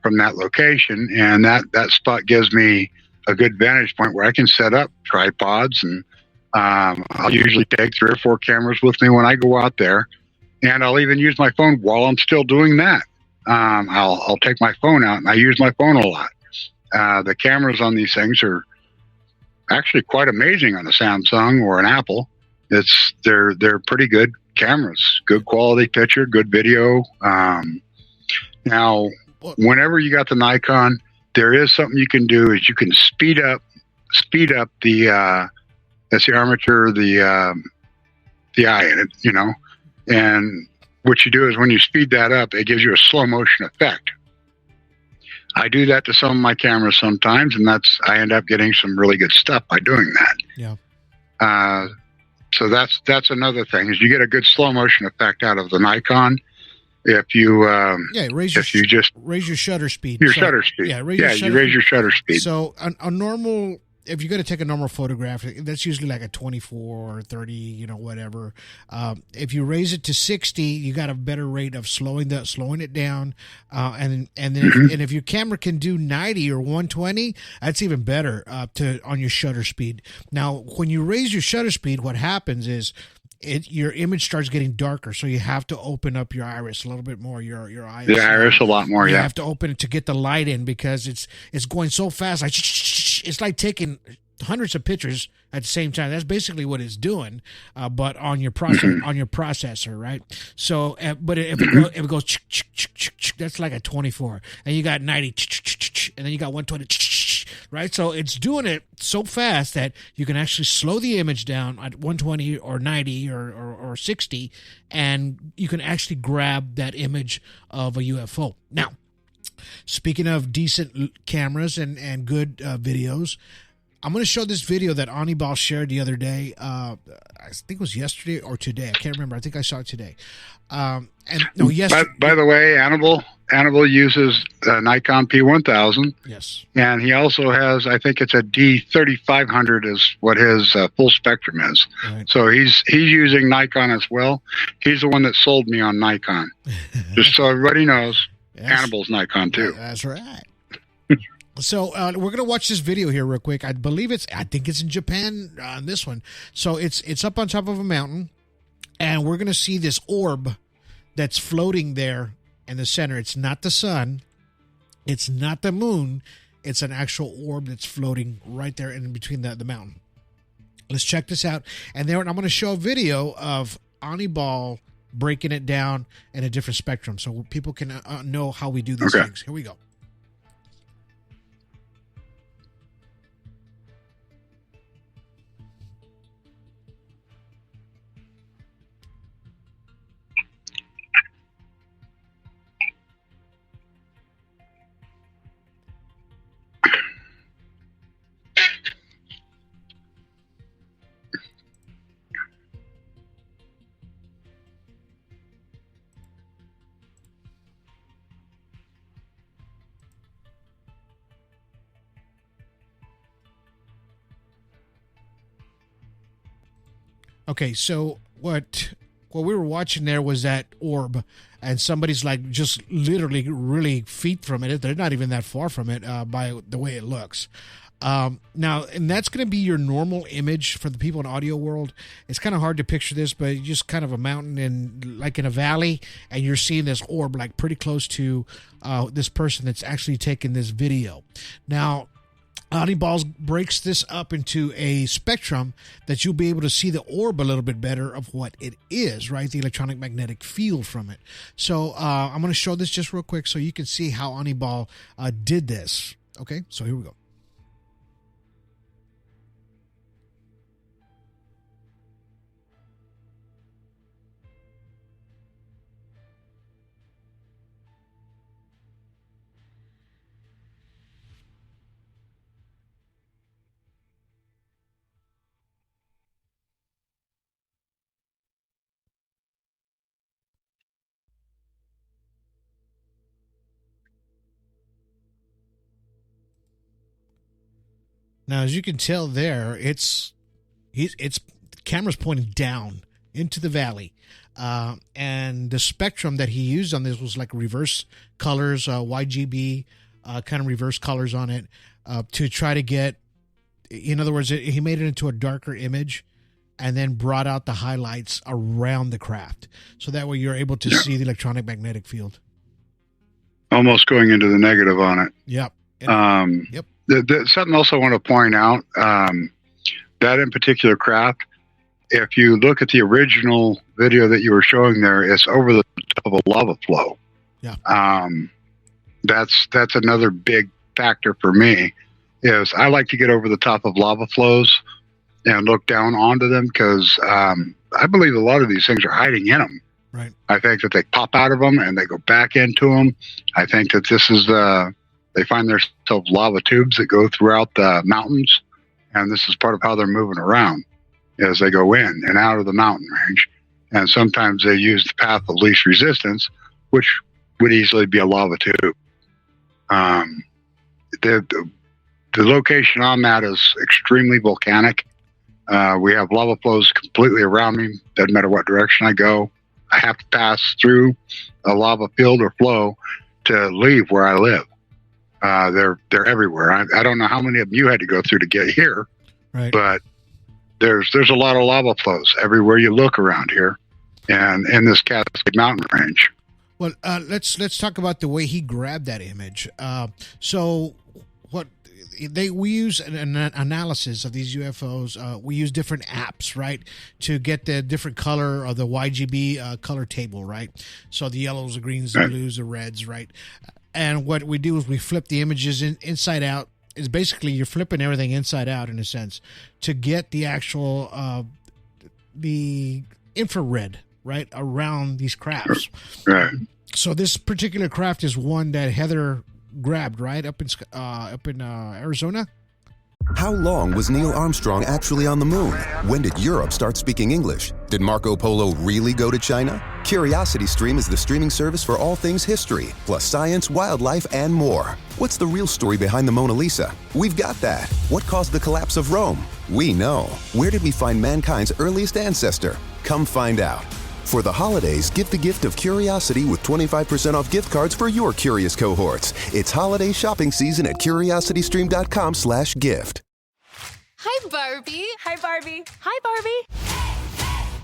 from that location, and that spot gives me a good vantage point where I can set up tripods, and I'll usually take 3 or 4 cameras with me when I go out there. And I'll even use my phone while I'm still doing that. I'll take my phone out, and I use my phone a lot. The cameras on these things are actually quite amazing on a Samsung or an Apple. They're pretty good cameras, good quality picture, good video. Now, whenever you got the Nikon, there is something you can do is you can speed up the that's the armature, the eye in it, you know. And what you do is when you speed that up, it gives you a slow motion effect. I do that to some of my cameras sometimes, and I end up getting some really good stuff by doing that.
Yeah.
So that's another thing is you get a good slow motion effect out of the Nikon if you
raise your shutter speed.
Shutter speed.
Yeah,
you raise your shutter speed.
So a normal, if you're going to take a normal photograph, that's usually like a 24 or 30, whatever. If you raise it to 60, you got a better rate of slowing it down. And if your camera can do 90 or 120, that's even better on your shutter speed. Now, when you raise your shutter speed, what happens is your image starts getting darker, so you have to open up your iris a little bit more. Your iris,
the iris a lot more.
You
Yeah,
have to open it to get the light in because it's going so fast. It's like taking hundreds of pictures at the same time. That's basically what it's doing, but on your processor, right? So, but if it goes, that's like a 24, and you got 90, and then you got 120. Right, so it's doing it so fast that you can actually slow the image down at 120 or 90 or 60, and you can actually grab that image of a UFO. Now, speaking of decent cameras and good videos, I'm going to show this video that Anibal shared the other day. I think it was yesterday or today. I can't remember. I think I saw it today. Yesterday.
By the way, Annabelle uses Nikon P1000.
Yes.
And he also has, I think it's a D3500 is what his full spectrum is.
Right.
So he's using Nikon as well. He's the one that sold me on Nikon. Just so everybody knows,
Yes.
Annabelle's Nikon too.
That's right. So we're gonna watch this video here real quick. I think it's in Japan on this one. So it's up on top of a mountain, and we're gonna see this orb that's floating there in the center. It's not the sun, it's not the moon. It's an actual orb that's floating right there in between the mountain. Let's check this out, and then I'm gonna show a video of Anibal breaking it down in a different spectrum, so people can know how we do these things. Here we go. Okay, so what we were watching there was that orb, and somebody's like just literally really feet from it. They're not even that far from it by the way it looks. Now, and that's going to be your normal image for the people in audio world. It's kind of hard to picture this, but just kind of a mountain and like in a valley, and you're seeing this orb like pretty close to this person that's actually taking this video. Now, Hannibal breaks this up into a spectrum that you'll be able to see the orb a little bit better of what it is, right? The electronic magnetic field from it. So I'm going to show this just real quick so you can see how Hannibal did this. Okay, so here we go. Now, as you can tell there, it's camera's pointing down into the valley. And the spectrum that he used on this was like reverse colors, YGB, kind of reverse colors on it to try to get, in other words, he made it into a darker image and then brought out the highlights around the craft. So that way you're able to see the electronic magnetic field.
Almost going into the negative on it.
Yep.
Yep. Something else I want to point out, that in particular craft, if you look at the original video that you were showing there, it's over the top of a lava flow.
Yeah.
That's another big factor for me, is I like to get over the top of lava flows and look down onto them because I believe a lot of these things are hiding in them.
Right.
I think that they pop out of them and they go back into them. I think that this is they find themselves lava tubes that go throughout the mountains, and this is part of how they're moving around as they go in and out of the mountain range. And sometimes they use the path of least resistance, which would easily be a lava tube. The location I'm at is extremely volcanic. We have lava flows completely around me. Doesn't matter what direction I go. I have to pass through a lava field or flow to leave where I live. They're everywhere. I don't know how many of them you had to go through to get here,
right?
But there's a lot of lava flows everywhere you look around here, and in this Cascade Mountain range.
Well, let's talk about the way he grabbed that image. So what we use an analysis of these UFOs. We use different apps, right, to get the different color of the YGB color table, right? So the yellows, the greens, the blues, the reds, right? And what we do is we flip the images inside out. It's basically you're flipping everything inside out in a sense to get the actual the infrared, right, around these crafts.
Right.
So this particular craft is one that Heather grabbed, right, up in Arizona.
How long was Neil Armstrong actually on the moon? When did Europe start speaking English? Did Marco Polo really go to China? CuriosityStream is the streaming service for all things history, plus science, wildlife, and more. What's the real story behind the Mona Lisa? We've got that. What caused the collapse of Rome? We know. Where did we find mankind's earliest ancestor? Come find out. For the holidays, give the gift of curiosity with 25% off gift cards for your curious cohorts. It's holiday shopping season at curiositystream.com/gift.
Hi, Barbie.
Hi, Barbie.
Hi, Barbie.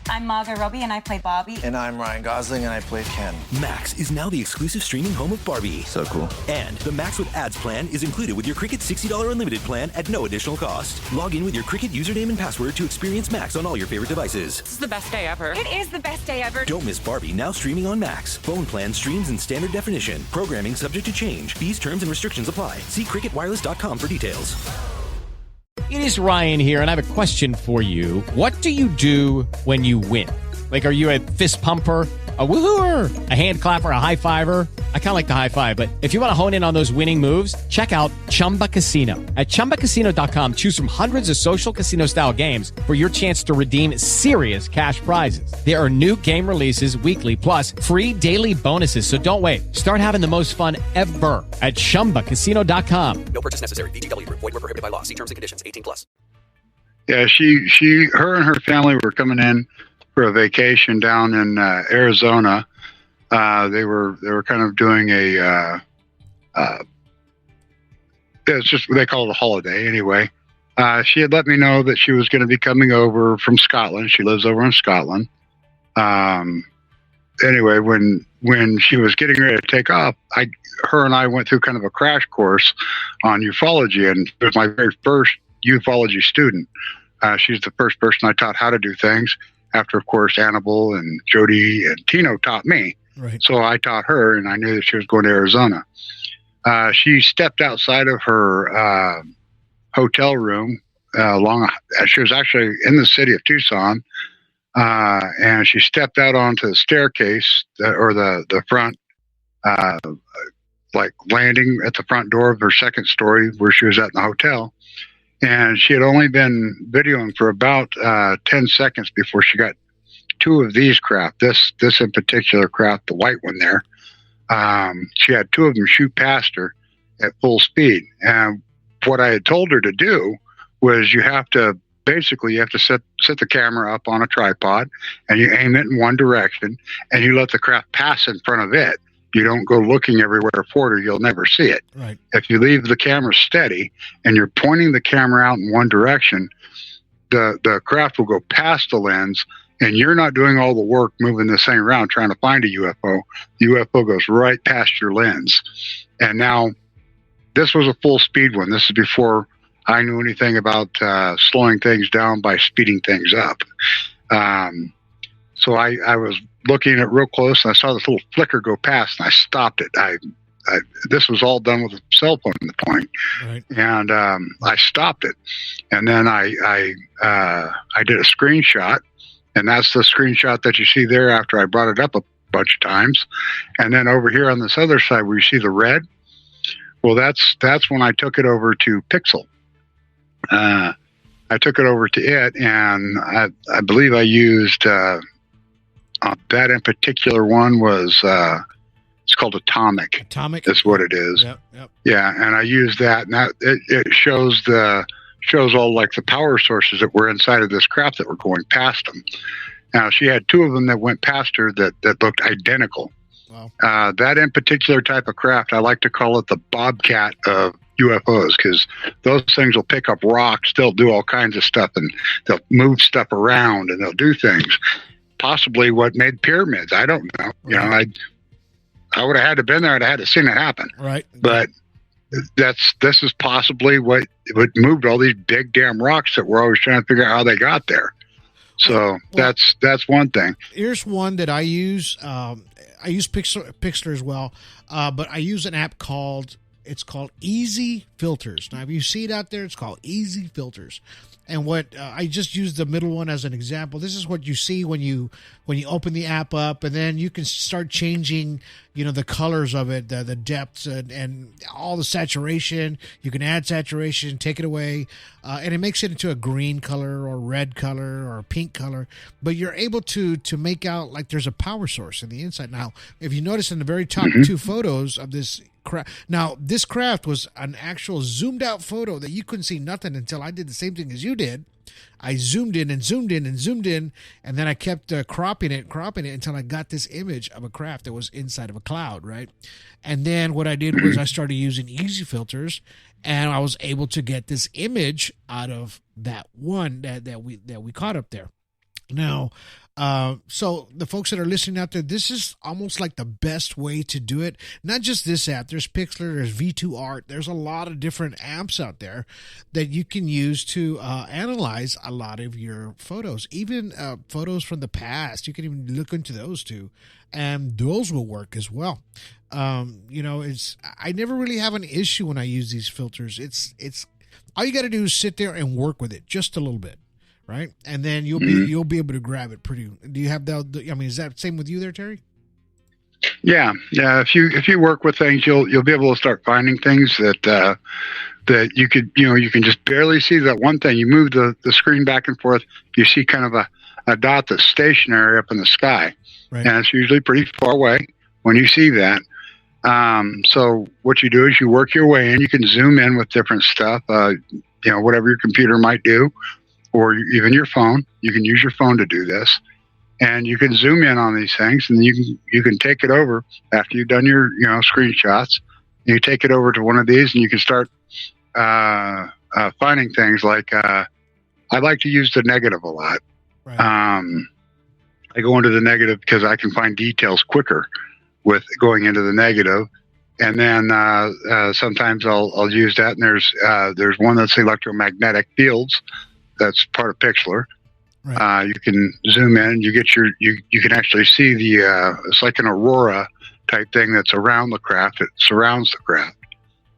I'm Margot Robbie, and I play Barbie.
And I'm Ryan Gosling, and I play Ken.
Max is now the exclusive streaming home of Barbie.
So cool.
And the Max with Ads plan is included with your Cricket $60 unlimited plan at no additional cost. Log in with your Cricket username and password to experience Max on all your favorite devices.
This is the best day ever. It is the best day ever.
Don't miss Barbie, now streaming on Max. Phone plan streams in standard definition. Programming subject to change. Fees, terms, and restrictions apply. See cricketwireless.com for details.
It is Ryan here, and I have a question for you. What do you do when you win? Like, are you a fist pumper, a woohooer, a hand clapper, a high fiver? I kind of like the high five, but if you want to hone in on those winning moves, check out Chumba Casino. At ChumbaCasino.com, choose from hundreds of social casino-style games for your chance to redeem serious cash prizes. There are new game releases weekly, plus free daily bonuses, so don't wait. Start having the most fun ever at ChumbaCasino.com.
No purchase necessary. VGW. Void where prohibited by law. See terms and conditions. 18+.
Yeah, her and her family were coming in for a vacation down in Arizona. They were kind of doing it's just they call it a holiday anyway. She had let me know that she was going to be coming over from Scotland. She lives over in Scotland. Anyway, when she was getting ready to take off, her and I went through kind of a crash course on ufology, and it was my very first ufology student. She's the first person I taught how to do things. After, of course, Annabelle and Jody and Tino taught me.
Right.
So I taught her, and I knew that she was going to Arizona. She stepped outside of her hotel room. She was actually in the city of Tucson, and she stepped out onto the staircase or the front, like landing at the front door of her second story where she was at in the hotel. And she had only been videoing for about 10 seconds before she got two of these craft. This in particular craft, the white one there. She had two of them shoot past her at full speed. And what I had told her to do was you have to set the camera up on a tripod, and you aim it in one direction, and you let the craft pass in front of it. You don't go looking everywhere for it, or you'll never see it.
Right.
If you leave the camera steady and you're pointing the camera out in one direction, the craft will go past the lens, and you're not doing all the work moving this thing around trying to find a UFO. The UFO goes right past your lens. And now, this was a full speed one. This is before I knew anything about slowing things down by speeding things up. So I was looking at it real close, and I saw this little flicker go past, and I stopped it. This was all done with a cell phone at the point.
Right.
And I stopped it. And then I did a screenshot, and that's the screenshot that you see there after I brought it up a bunch of times. And then over here on this other side where you see the red, well, that's when I took it over to Pixel. I took it over to it, and I believe I used that in particular one was it's called Atomic.
Atomic
is what it is.
Yep.
Yeah, and I used that, and it shows all like the power sources that were inside of this craft that were going past them. Now she had two of them that went past her that looked identical.
Wow.
That in particular type of craft, I like to call it the Bobcat of UFOs, because those things will pick up rocks, they'll do all kinds of stuff, and they'll move stuff around, and they'll do things. Possibly what made pyramids. I don't know. You know, I would have had to been there. I'd have had to seen it happen.
Right.
But this is possibly what moved all these big damn rocks that we're always trying to figure out how they got there. So that's one thing.
Here's one that I use. I use Pixlr as well, but I use an app called Easy Filters. Now, if you see it out there, it's called Easy Filters. And what I just used the middle one as an example. This is what you see when you open the app up, and then you can start changing, the colors of it, the depths, and all the saturation. You can add saturation, take it away, and it makes it into a green color or red color or a pink color. But you're able to make out like there's a power source in the inside. Now, if you notice in the very top two photos of this craft. Now, this craft was an actual zoomed out photo that you couldn't see nothing until I did the same thing as you did. I zoomed in and zoomed in and zoomed in, and then I kept cropping it until I got this image of a craft that was inside of a cloud, right? And then what I did was I started using Easy Filters, and I was able to get this image out of that one that we caught up there. Now, so the folks that are listening out there, this is almost like the best way to do it. Not just this app. There's Pixlr, there's V2 Art. There's a lot of different apps out there that you can use to analyze a lot of your photos. Even photos from the past. You can even look into those too. And those will work as well. I never really have an issue when I use these filters. It's all you got to do is sit there and work with it just a little bit. Right, and then you'll be able to grab it pretty. Do you have that? I mean, is that same with you there, Terry?
Yeah. If you work with things, you'll be able to start finding things that you could you can just barely see that one thing. You move the screen back and forth, you see kind of a dot that's stationary up in the sky,
right.
And it's usually pretty far away when you see that. So what you do is you work your way in. You can zoom in with different stuff. Whatever your computer might do. or even your phone. You can use your phone to do this, and you can zoom in on these things, and you can take it over after you've done your screenshots. You take it over to one of these, and you can start finding things like I like to use the negative a lot. Right. I go into the negative because I can find details quicker with going into the negative. And then sometimes I'll use that. And there's one that's electromagnetic fields. That's part of Pixlr. Right. You can zoom in. You get you can actually see it's like an aurora type thing that's around the craft. It surrounds the craft,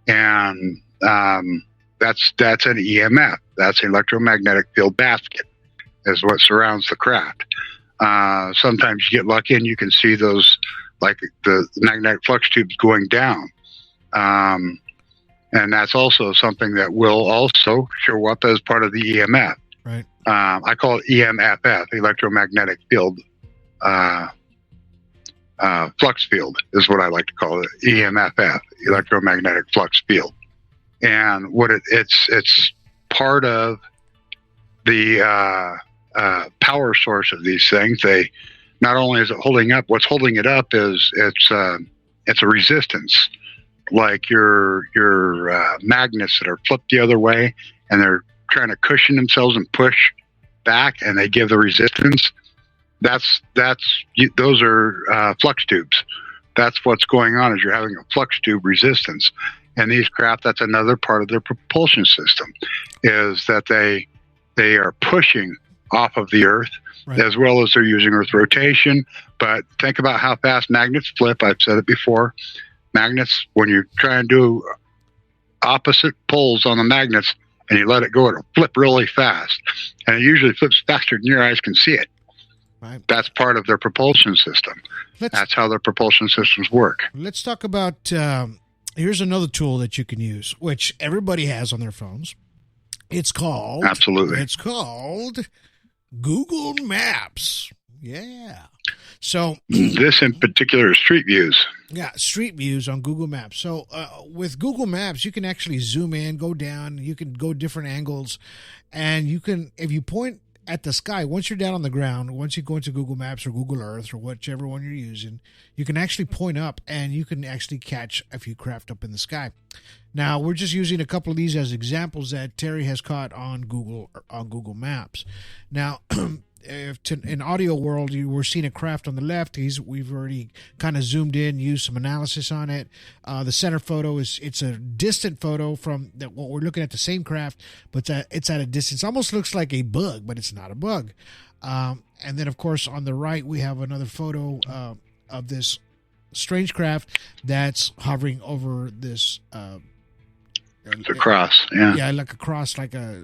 and that's an EMF. That's electromagnetic field basket, is what surrounds the craft. Sometimes you get lucky and you can see those, like the magnetic flux tubes going down. And that's also something that will also show up as part of the EMF.
Right.
I call it EMFF, electromagnetic field, flux field is what I like to call it. EMFF, electromagnetic flux field. And what it's part of the power source of these things. They not only is it holding up, what's holding it up is it's a resistance, like your magnets that are flipped the other way, and they're trying to cushion themselves and push back, and they give the resistance. Those are flux tubes. That's what's going on, is you're having a flux tube resistance. And these craft, that's another part of their propulsion system, is that they are pushing off of the Earth, right, as well as they're using Earth rotation. But think about how fast magnets flip. I've said it before. Magnets, when you try and do opposite poles on the magnets and you let it go, it'll flip really fast. And it usually flips faster than your eyes can see it. Right. That's part of their propulsion system. That's how their propulsion systems work.
Let's talk about, here's another tool that you can use, which everybody has on their phones. It's called Google Maps. Yeah. So
this in particular is Street Views.
Yeah, Street Views on Google Maps. So with Google Maps, you can actually zoom in, go down, you can go different angles, and you can, if you point at the sky, once you're down on the ground, once you go into Google Maps or Google Earth or whichever one you're using, you can actually point up and you can actually catch a few craft up in the sky. Now, we're just using a couple of these as examples that Terry has caught on Google Maps. Now, in audio world, we're seeing a craft on the left. We've already kind of zoomed in, used some analysis on it. The center photo it's a distant photo from what we're looking at, the same craft, but it's at a distance. Almost looks like a bug, but it's not a bug. And then, of course, on the right, we have another photo of this strange craft that's hovering over this.
It's a cross, yeah.
Yeah, like a cross, like a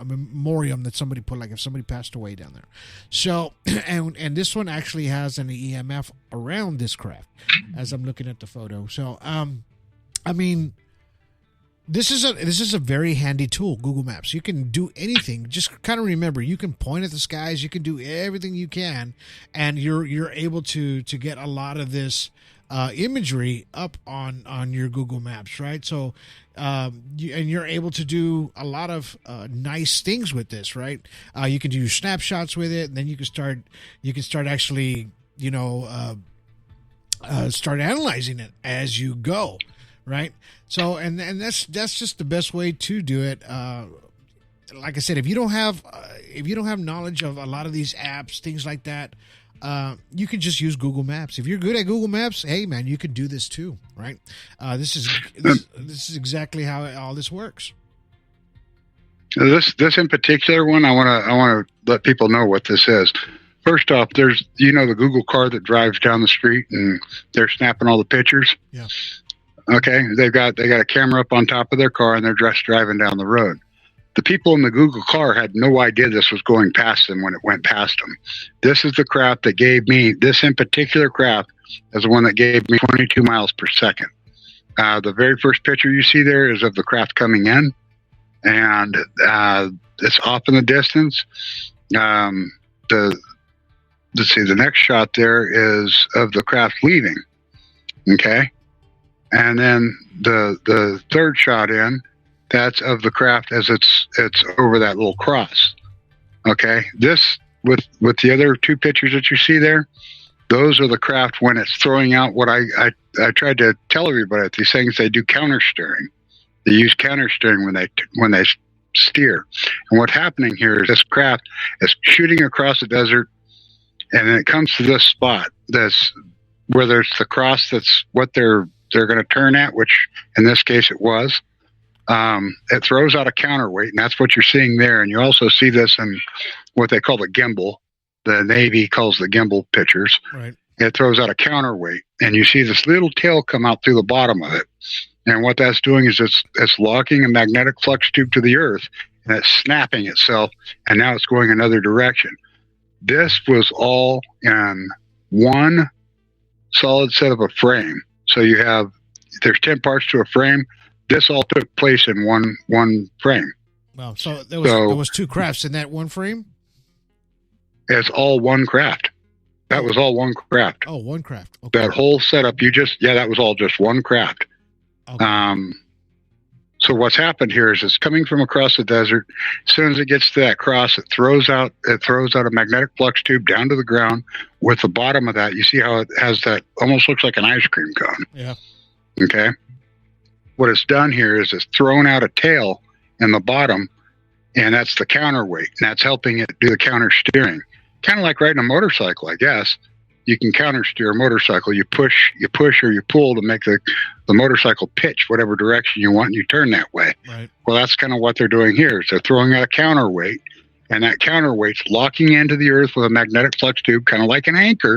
memoriam that somebody put, like if somebody passed away down there. So, and this one actually has an EMF around this craft as I'm looking at the photo. So, I mean, this is a very handy tool, Google Maps. You can do anything. Just kind of remember, you can point at the skies, you can do everything you can, and you're able to get a lot of this imagery up on your Google Maps, right? So, you're able to do a lot of nice things with this, right? You can do snapshots with it, and then you can start actually, start analyzing it as you go, right? So, and that's just the best way to do it. Like I said, if you don't have knowledge of a lot of these apps, things like that, you can just use Google Maps. If you're good at Google Maps, hey man, you could do this too, right? This is exactly how all this works.
This in particular one, I want to let people know what this is. First off, there's the Google car that drives down the street and they're snapping all the pictures.
Yeah.
Okay, they got a camera up on top of their car and they're just driving down the road. The people in the Google car had no idea this was going past them when it went past them. This is the craft that gave me, this in particular craft is the one that gave me 22 miles per second. The very first picture you see there is of the craft coming in, and it's off in the distance. The next shot there is of the craft leaving. Okay. And then the third shot in, that's of the craft as it's over that little cross. Okay, this with the other two pictures that you see there, those are the craft when it's throwing out what I tried to tell everybody at these things. They do counter steering. They use counter steering when they steer. And what's happening here is this craft is shooting across the desert, and then it comes to this spot. That's where there's the cross. That's what they're going to turn at, which in this case it was. It throws out a counterweight, and that's what you're seeing there. And you also see this in what they call the gimbal. The Navy calls the gimbal pictures.
Right.
It throws out a counterweight, and you see this little tail come out through the bottom of it. And what that's doing is it's locking a magnetic flux tube to the earth, and it's snapping itself, and now it's going another direction. This was all in one solid set of a frame. So there's 10 parts to a frame. This all took place in one frame.
Wow. So there was two crafts in that one frame?
It's all one craft. That was all one craft.
Oh, one craft. Okay.
That whole setup, that was all just one craft. Okay. So what's happened here is it's coming from across the desert. As soon as it gets to that cross, it throws out a magnetic flux tube down to the ground. With the bottom of that, you see how it has that almost looks like an ice cream cone.
Yeah.
Okay. What it's done here is it's thrown out a tail in the bottom, and that's the counterweight, and that's helping it do the counter steering. Kind of like riding a motorcycle, I guess. You can counter steer a motorcycle. You push or you pull to make the motorcycle pitch whatever direction you want, and you turn that way.
Right.
Well, that's kind of what they're doing here. Is they're throwing out a counterweight, and that counterweight's locking into the earth with a magnetic flux tube, kind of like an anchor.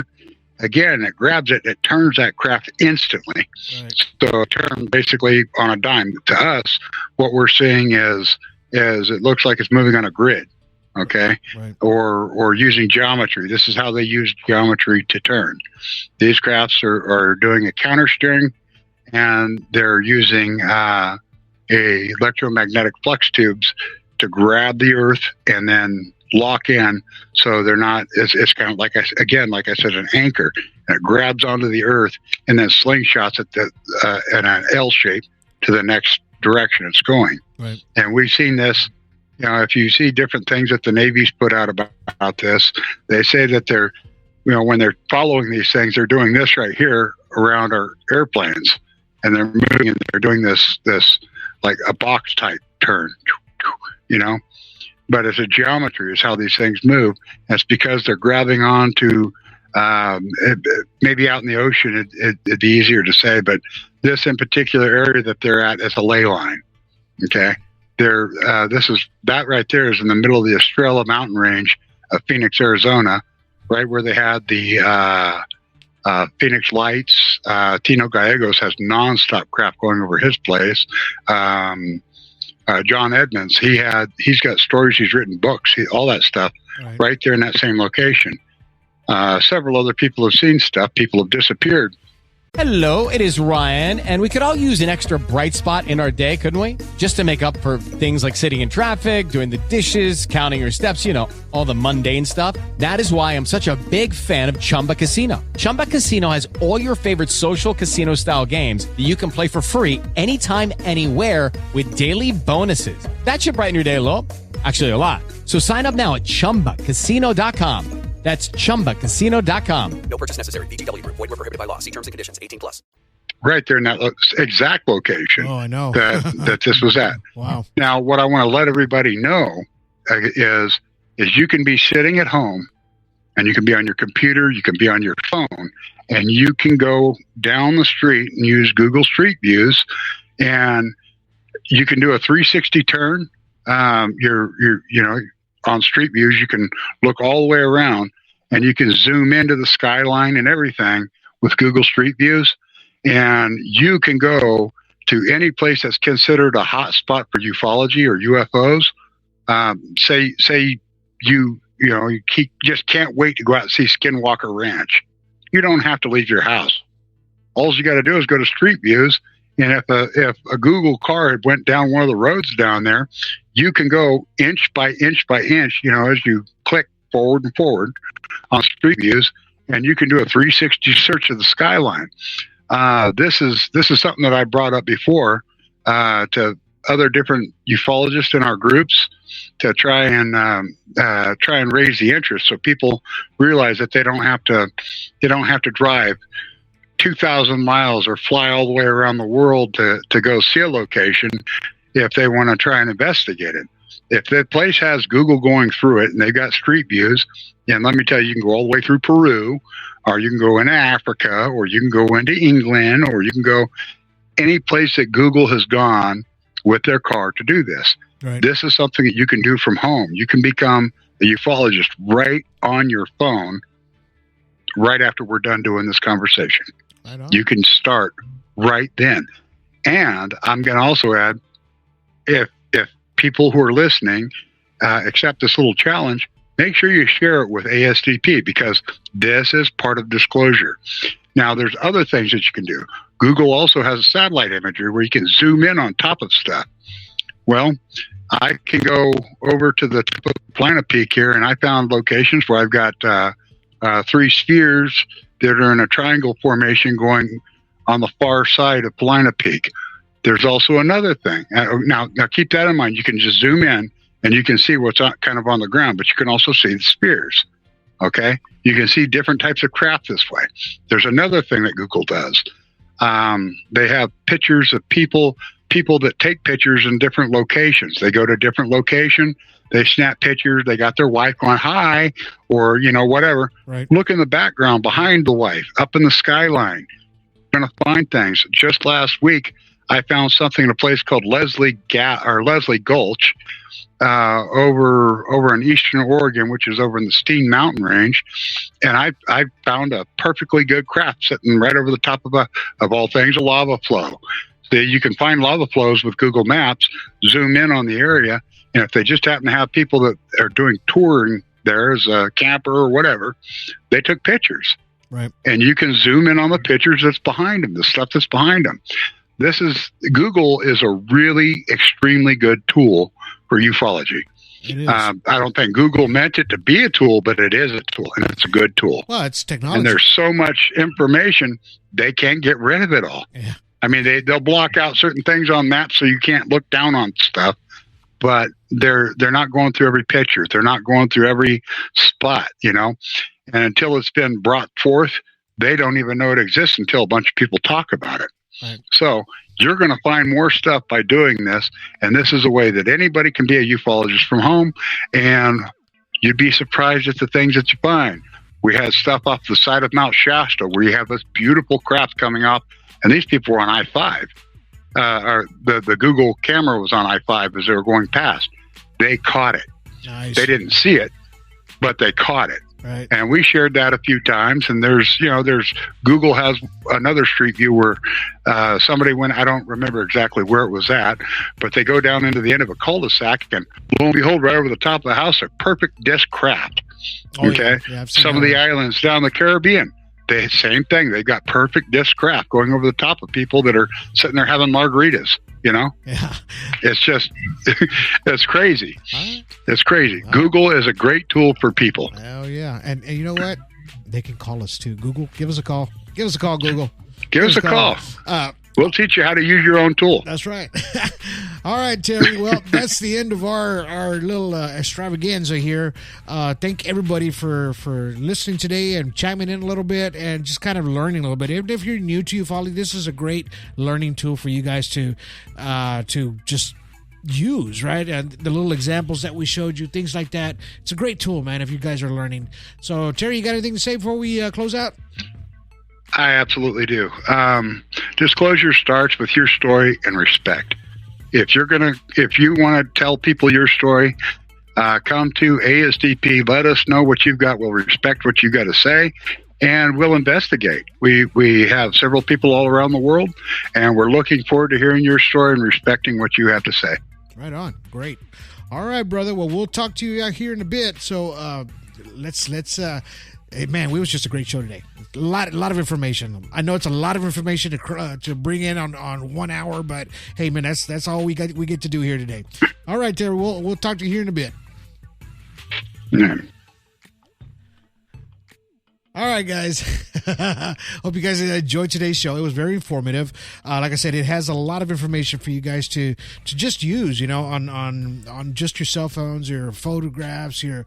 Again, it grabs it, it turns that craft instantly.
Right.
So it turns basically on a dime. To us, what we're seeing is it looks like it's moving on a grid. Okay.
Right.
Or using geometry. This is how they use geometry to turn. These crafts are doing a counter steering, and they're using a electromagnetic flux tubes to grab the earth and then lock in. So they're not, it's kind of like I said, an anchor, and it grabs onto the earth and then slingshots it in an L shape to the next direction it's going.
Right.
And we've seen this. If you see different things that the Navy's put out about this, they say that they're, when they're following these things, they're doing this right here around our airplanes, and they're moving and they're doing this like a box type turn, but it's a geometry is how these things move. And it's because they're grabbing onto, maybe out in the ocean, it'd be easier to say, but this in particular area that they're at is a ley line. Okay. That right there is in the middle of the Estrella mountain range of Phoenix, Arizona, right where they had the Phoenix Lights. Tino Gallegos has nonstop craft going over his place. John Edmonds, he's got stories, he's written books, all that stuff right there in that same location. Several other people have seen stuff. People have disappeared.
Hello, it is Ryan, and we could all use an extra bright spot in our day, couldn't we? Just to make up for things like sitting in traffic, doing the dishes, counting your steps, all the mundane stuff. That is why I'm such a big fan of Chumba Casino. Chumba Casino has all your favorite social casino-style games that you can play for free anytime, anywhere with daily bonuses. That should brighten your day a little. Actually, a lot. So sign up now at ChumbaCasino.com. That's ChumbaCasino.com.
No purchase necessary. VGW Group. Void where prohibited by law. See terms and conditions. 18+.
Right there in that exact location.
Oh, I know.
that this was at.
Wow.
Now, what I want to let everybody know is you can be sitting at home, and you can be on your computer, you can be on your phone, and you can go down the street and use Google Street Views, and you can do a 360 turn. You're on Street Views, you can look all the way around, and you can zoom into the skyline and everything with Google Street Views, and you can go to any place that's considered a hot spot for ufology or UFOs. Say you just can't wait to go out and see Skinwalker Ranch. You don't have to leave your house. All you got to do is go to Street Views, and if a Google car had went down one of the roads down there, you can go inch by inch by inch, as you click forward and forward on Street Views, and you can do a 360 search of the skyline. This is something that I brought up before to other different ufologists in our groups to try and raise the interest, so people realize that they don't have to drive 2,000 miles or fly all the way around the world to go see a location if they want to try and investigate it. If the place has Google going through it and they've got street views, and let me tell you, you can go all the way through Peru, or you can go into Africa, or you can go into England, or you can go any place that Google has gone with their car to do this.
Right.
This is something that you can do from home. You can become a ufologist right on your phone right after we're done doing this conversation.
Right on.
You can start right then. And I'm going to also add, if people who are listening accept this little challenge, make sure you share it with ASDP, because this is part of disclosure. Now, there's other things that you can do. Google also has a satellite imagery where you can zoom in on top of stuff. Well, I can go over to the tip of Planet Peak here, and I found locations where I've got 3 spheres that are in a triangle formation going on the far side of Planet Peak. There's also another thing. Now keep that in mind. You can just zoom in and you can see what's kind of on the ground, but you can also see the spheres. Okay? You can see different types of craft this way. There's another thing that Google does. They have pictures of people that take pictures in different locations. They go to different location, they snap pictures, they got their wife going, hi, or, whatever.
Right.
Look in the background behind the wife, up in the skyline. You're going to find things. Just last week, I found something in a place called Leslie Gulch over in eastern Oregon, which is over in the Steen Mountain Range, and I found a perfectly good craft sitting right over the top of all things, a lava flow. So you can find lava flows with Google Maps, zoom in on the area, and if they just happen to have people that are doing touring there as a camper or whatever, they took pictures.
Right.
And you can zoom in on the pictures that's behind them, the stuff that's behind them. Google is a really extremely good tool for ufology.
It is.
I don't think Google meant it to be a tool, but it is a tool, and it's a good tool.
Well, it's technology.
And there's so much information, they can't get rid of it all.
Yeah.
I mean, they'll block out certain things on maps so you can't look down on stuff, but they're not going through every picture. They're not going through every spot, And until it's been brought forth, they don't even know it exists until a bunch of people talk about it.
Right.
So you're going to find more stuff by doing this, and this is a way that anybody can be a ufologist from home, and you'd be surprised at the things that you find. We had stuff off the side of Mount Shasta where you have this beautiful craft coming off, and these people were on I-5. Or the Google camera was on I-5 as they were going past. They caught it.
Nice.
They didn't see it, but they caught it.
Right.
And we shared that a few times, and there's Google has another street view where somebody went, I don't remember exactly where it was at, but they go down into the end of a cul-de-sac, and lo and behold, right over the top of the house, a perfect disc craft.
Oh,
Okay.
Yeah, I've seen
Some of
that
the
one.
islands down the Caribbean, same thing. They've got perfect disc craft going over the top of people that are sitting there having margaritas.
Yeah.
It's just, it's crazy.
Right.
It's crazy. Google is a great tool for people.
Hell yeah. And you know what? They can call us too. Google, give us a call. Give us a call, Google.
Give us a call. We'll teach you how to use your own tool.
That's right. All right, Terry. Well, that's the end of our little extravaganza here. Thank everybody for listening today and chiming in a little bit and just kind of learning a little bit. Even if you're new to ufology, this is a great learning tool for you guys to just use, right? And the little examples that we showed you, things like that. It's a great tool, man, if you guys are learning. So, Terry, you got anything to say before we close out?
I absolutely do. Disclosure starts with your story and respect. If you want to tell people your story, come to ASDP. Let us know what you've got. We'll respect what you got to say, and we'll investigate. We have several people all around the world, and we're looking forward to hearing your story and respecting what you have to say.
Right on. Great. All right, brother. Well, we'll talk to you out here in a bit. So let's. Hey, man, it was just a great show today. A lot of information. I know it's a lot of information to bring in on 1 hour, but hey, man, that's all we get to do here today. All right, Terry, we'll talk to you here in a bit.
Yeah.
All right, guys. Hope you guys enjoyed today's show. It was very informative. Like I said, it has a lot of information for you guys to just use, on just your cell phones, your photographs, your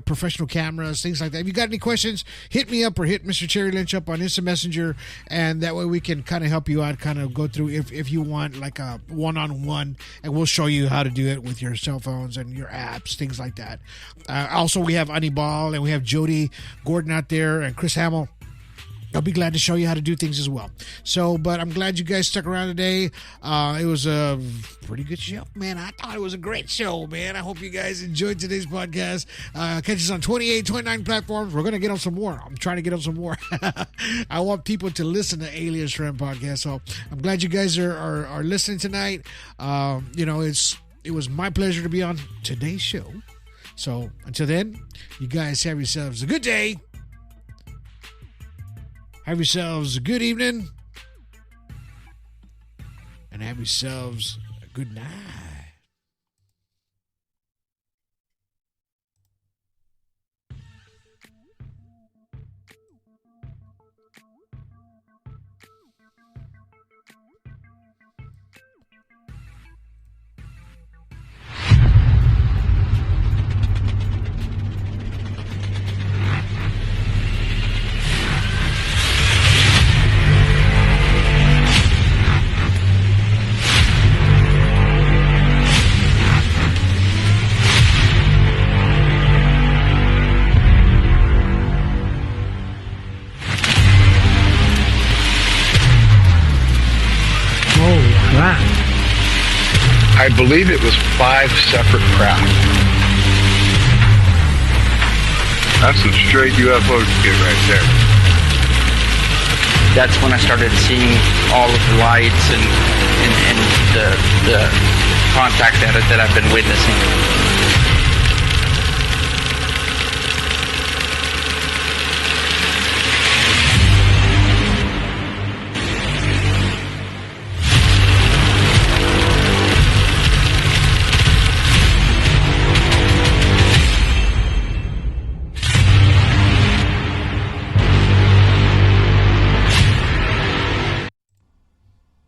professional cameras, things like that. If you got any questions, hit me up or hit Mr. Cherry Lynch up on Instant Messenger, and that way we can kind of help you out, kind of go through if you want like a one-on-one, and we'll show you how to do it with your cell phones and your apps, things like that. Also, we have Anibal and we have Jody Gordon out there and Chris Hamill. I'll be glad to show you how to do things as well. So, but I'm glad you guys stuck around today. It was a pretty good show, man. I thought it was a great show, man. I hope you guys enjoyed today's podcast. Catch us on 28, 29 platforms. We're going to get on some more. I'm trying to get on some more. I want people to listen to Alien Shrimp Podcast. So I'm glad you guys are listening tonight. It was my pleasure to be on today's show. So until then, you guys have yourselves a good day. Have yourselves a good evening. And have yourselves a good night.
I believe it was 5 separate craft. That's some straight UFO shit right there.
That's when I started seeing all of the lights and the contact that I've been witnessing.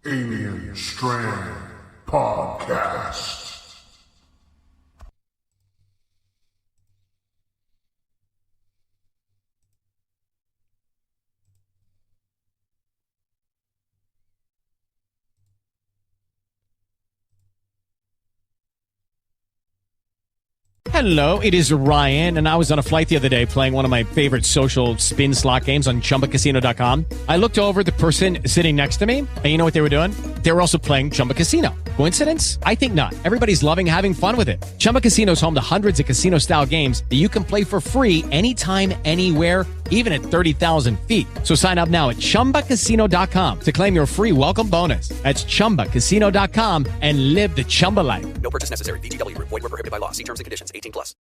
Alien Strand Podcast.
Hello, it is Ryan, and I was on a flight the other day playing one of my favorite social spin slot games on ChumbaCasino.com. I looked over at the person sitting next to me, and you know what they were doing? They were also playing Chumba Casino. Coincidence? I think not. Everybody's loving having fun with it. Chumba Casino is home to hundreds of casino-style games that you can play for free anytime, anywhere, even at 30,000 feet. So sign up now at ChumbaCasino.com to claim your free welcome bonus. That's ChumbaCasino.com and live the Chumba life.
No purchase necessary. VGW. Void where prohibited by law. See terms and conditions. 18+.